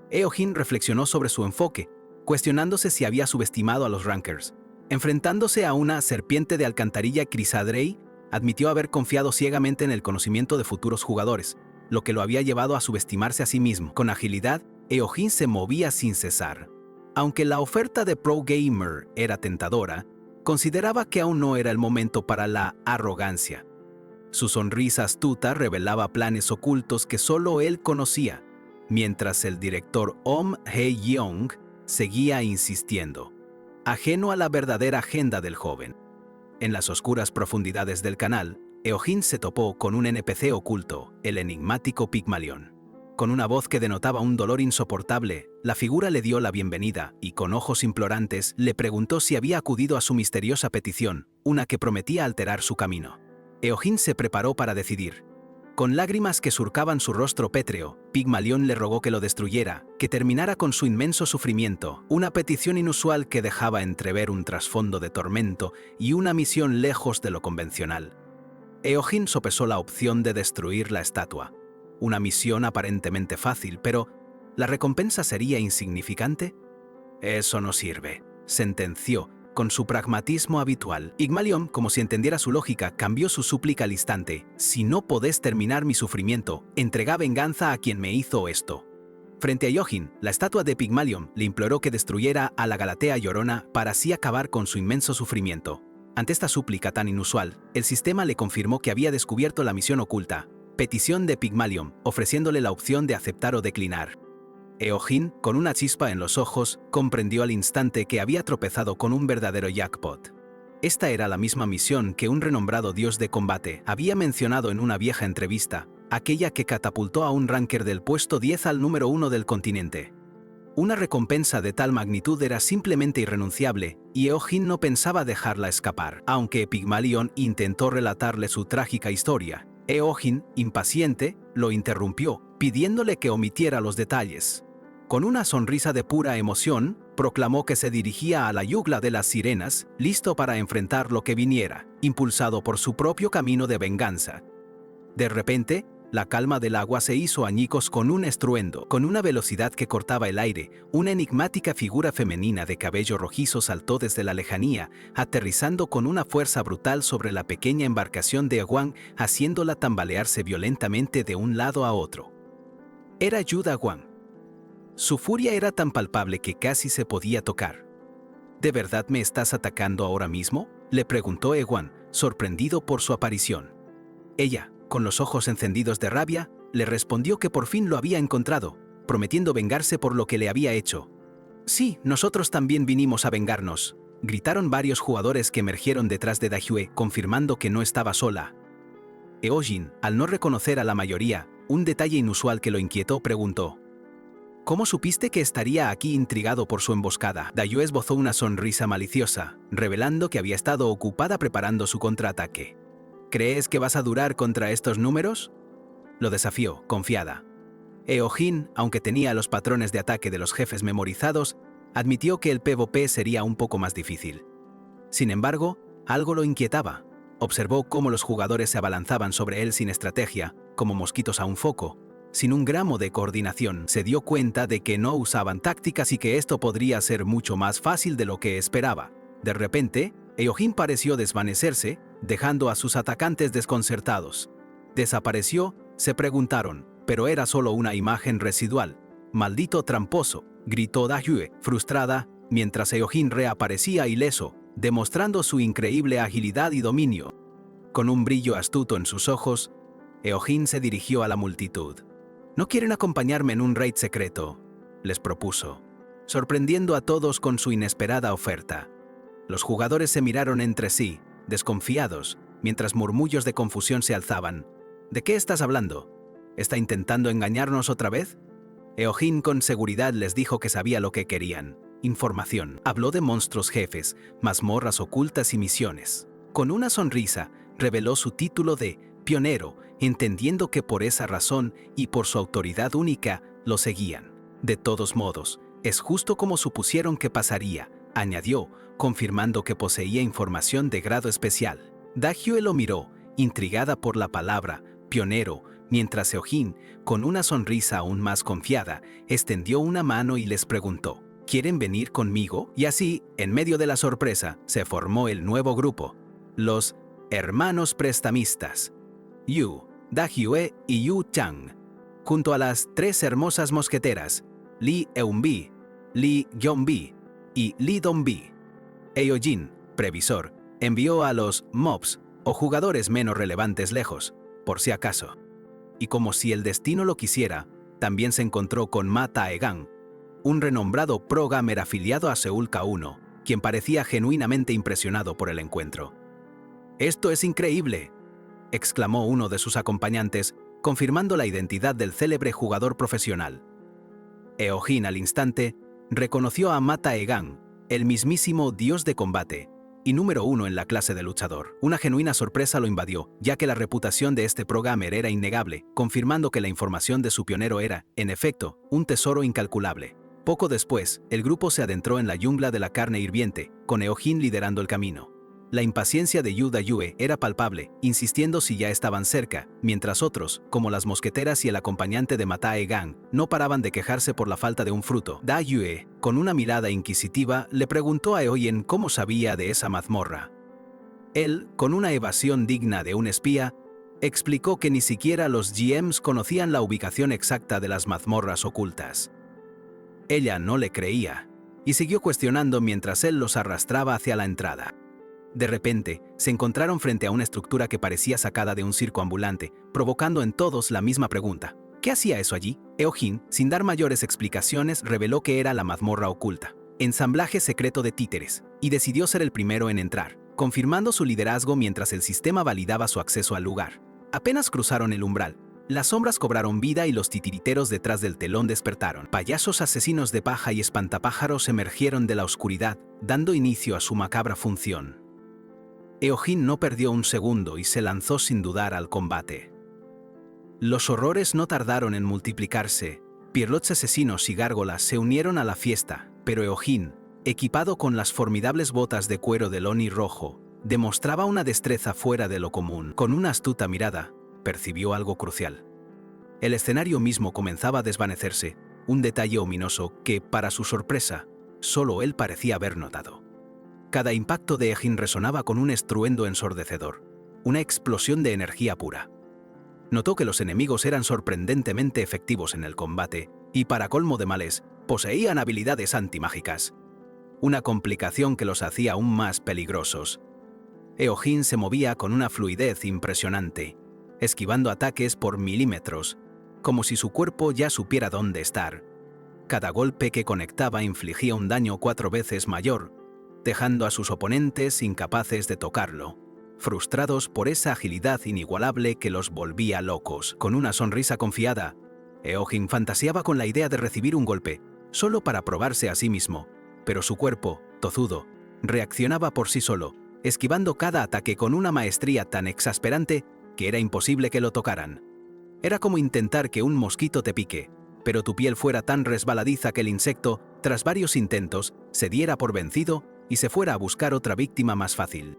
Eojin reflexionó sobre su enfoque, cuestionándose si había subestimado a los rankers. Enfrentándose a una serpiente de alcantarilla, Chrysadrey admitió haber confiado ciegamente en el conocimiento de futuros jugadores, lo que lo había llevado a subestimarse a sí mismo. Con agilidad, Eojin se movía sin cesar. Aunque la oferta de Pro Gamer era tentadora, consideraba que aún no era el momento para la arrogancia. Su sonrisa astuta revelaba planes ocultos que solo él conocía, mientras el director Om Jae-young seguía insistiendo, ajeno a la verdadera agenda del joven. En las oscuras profundidades del canal, Eojin se topó con un NPC oculto, el enigmático Pygmalion. Con una voz que denotaba un dolor insoportable, la figura le dio la bienvenida y, con ojos implorantes, le preguntó si había acudido a su misteriosa petición, una que prometía alterar su camino. Eojin se preparó para decidir. Con lágrimas que surcaban su rostro pétreo, Pygmalion le rogó que lo destruyera, que terminara con su inmenso sufrimiento, una petición inusual que dejaba entrever un trasfondo de tormento y una misión lejos de lo convencional. Eojin sopesó la opción de destruir la estatua. Una misión aparentemente fácil, pero ¿la recompensa sería insignificante? Eso no sirve, sentenció, con su pragmatismo habitual. Pygmalion, como si entendiera su lógica, cambió su súplica al instante. Si no podés terminar mi sufrimiento, entrega venganza a quien me hizo esto. Frente a Eojin, la estatua de Pygmalion le imploró que destruyera a la Galatea Llorona para así acabar con su inmenso sufrimiento. Ante esta súplica tan inusual, el sistema le confirmó que había descubierto la misión oculta, petición de Pygmalion, ofreciéndole la opción de aceptar o declinar. Eojin, con una chispa en los ojos, comprendió al instante que había tropezado con un verdadero jackpot. Esta era la misma misión que un renombrado dios de combate había mencionado en una vieja entrevista, aquella que catapultó a un ranker del puesto 10 al número 1 del continente. Una recompensa de tal magnitud era simplemente irrenunciable, y Eojin no pensaba dejarla escapar. Aunque Pygmalion intentó relatarle su trágica historia, Eojin, impaciente, lo interrumpió, pidiéndole que omitiera los detalles. Con una sonrisa de pura emoción, proclamó que se dirigía a la yugla de las sirenas, listo para enfrentar lo que viniera, impulsado por su propio camino de venganza. De repente, la calma del agua se hizo añicos con un estruendo. Con una velocidad que cortaba el aire, una enigmática figura femenina de cabello rojizo saltó desde la lejanía, aterrizando con una fuerza brutal sobre la pequeña embarcación de Wang, haciéndola tambalearse violentamente de un lado a otro. Era Yuda Wang. Su furia era tan palpable que casi se podía tocar. ¿De verdad me estás atacando ahora mismo?, le preguntó Ewan, sorprendido por su aparición. Ella, con los ojos encendidos de rabia, le respondió que por fin lo había encontrado, prometiendo vengarse por lo que le había hecho. «Sí, nosotros también vinimos a vengarnos», gritaron varios jugadores que emergieron detrás de Dahue, confirmando que no estaba sola. Eojin, al no reconocer a la mayoría, un detalle inusual que lo inquietó, preguntó: «¿Cómo supiste que estaría aquí intrigado por su emboscada?». Dahue esbozó una sonrisa maliciosa, revelando que había estado ocupada preparando su contraataque. «¿Crees que vas a durar contra estos números?», lo desafió, confiada. Eojin, aunque tenía los patrones de ataque de los jefes memorizados, admitió que el PvP sería un poco más difícil. Sin embargo, algo lo inquietaba. Observó cómo los jugadores se abalanzaban sobre él sin estrategia, como mosquitos a un foco, sin un gramo de coordinación. Se dio cuenta de que no usaban tácticas y que esto podría ser mucho más fácil de lo que esperaba. De repente, Eojin pareció desvanecerse, dejando a sus atacantes desconcertados. Desapareció, se preguntaron, pero era solo una imagen residual. «Maldito tramposo», gritó Dahue, frustrada, mientras Eojin reaparecía ileso, demostrando su increíble agilidad y dominio. Con un brillo astuto en sus ojos, Eojin se dirigió a la multitud. «¿No quieren acompañarme en un raid secreto?», les propuso, sorprendiendo a todos con su inesperada oferta. Los jugadores se miraron entre sí, desconfiados, mientras murmullos de confusión se alzaban. «¿De qué estás hablando? ¿Está intentando engañarnos otra vez?». Eojin con seguridad les dijo que sabía lo que querían: información. Habló de monstruos jefes, mazmorras ocultas y misiones. Con una sonrisa, reveló su título de pionero, entendiendo que por esa razón y por su autoridad única, lo seguían. «De todos modos, es justo como supusieron que pasaría», añadió, confirmando que poseía información de grado especial. Dahue lo miró, intrigada por la palabra pionero, mientras Eojin, con una sonrisa aún más confiada, extendió una mano y les preguntó: «¿Quieren venir conmigo?». Y así, en medio de la sorpresa, se formó el nuevo grupo, los Hermanos Prestamistas, Yu, Dahue y Yu Chang, junto a las tres hermosas mosqueteras, Lee Eunbi, Lee Gyeonbi y Lee Dongbi. Eojin, previsor, envió a los mobs o jugadores menos relevantes lejos, por si acaso. Y como si el destino lo quisiera, también se encontró con Ma Taegang, un renombrado pro-gamer afiliado a Seúl K1, quien parecía genuinamente impresionado por el encuentro. «Esto es increíble», exclamó uno de sus acompañantes, confirmando la identidad del célebre jugador profesional. Eojin al instante reconoció a Ma Taegang, el mismísimo dios de combate y número 1 en la clase de luchador. Una genuina sorpresa lo invadió, ya que la reputación de este pro-gamer era innegable, confirmando que la información de su pionero era, en efecto, un tesoro incalculable. Poco después, el grupo se adentró en la jungla de la carne hirviente, con Eojin liderando el camino. La impaciencia de Yu Dahue era palpable, insistiendo si ya estaban cerca, mientras otros, como las mosqueteras y el acompañante de Ma Taegang, no paraban de quejarse por la falta de un fruto. Dahue, con una mirada inquisitiva, le preguntó a Eojin cómo sabía de esa mazmorra. Él, con una evasión digna de un espía, explicó que ni siquiera los GMs conocían la ubicación exacta de las mazmorras ocultas. Ella no le creía, y siguió cuestionando mientras él los arrastraba hacia la entrada. De repente, se encontraron frente a una estructura que parecía sacada de un circo ambulante, provocando en todos la misma pregunta: ¿qué hacía eso allí? Eojin, sin dar mayores explicaciones, reveló que era la mazmorra oculta, ensamblaje secreto de títeres, y decidió ser el primero en entrar, confirmando su liderazgo mientras el sistema validaba su acceso al lugar. Apenas cruzaron el umbral, las sombras cobraron vida y los titiriteros detrás del telón despertaron. Payasos asesinos de paja y espantapájaros emergieron de la oscuridad, dando inicio a su macabra función. Eojin no perdió un segundo y se lanzó sin dudar al combate. Los horrores no tardaron en multiplicarse. Pierlots asesinos y gárgolas se unieron a la fiesta, pero Eojin, equipado con las formidables botas de cuero del Oni rojo, demostraba una destreza fuera de lo común. Con una astuta mirada, percibió algo crucial. El escenario mismo comenzaba a desvanecerse, un detalle ominoso que, para su sorpresa, solo él parecía haber notado. Cada impacto de Eojin resonaba con un estruendo ensordecedor, una explosión de energía pura. Notó que los enemigos eran sorprendentemente efectivos en el combate y, para colmo de males, poseían habilidades antimágicas, una complicación que los hacía aún más peligrosos. Eojin se movía con una fluidez impresionante, esquivando ataques por milímetros, como si su cuerpo ya supiera dónde estar. Cada golpe que conectaba infligía un daño 4 veces mayor, dejando a sus oponentes incapaces de tocarlo, frustrados por esa agilidad inigualable que los volvía locos. Con una sonrisa confiada, Eojin fantaseaba con la idea de recibir un golpe, solo para probarse a sí mismo, pero su cuerpo, tozudo, reaccionaba por sí solo, esquivando cada ataque con una maestría tan exasperante que era imposible que lo tocaran. Era como intentar que un mosquito te pique, pero tu piel fuera tan resbaladiza que el insecto, tras varios intentos, se diera por vencido y se fuera a buscar otra víctima más fácil.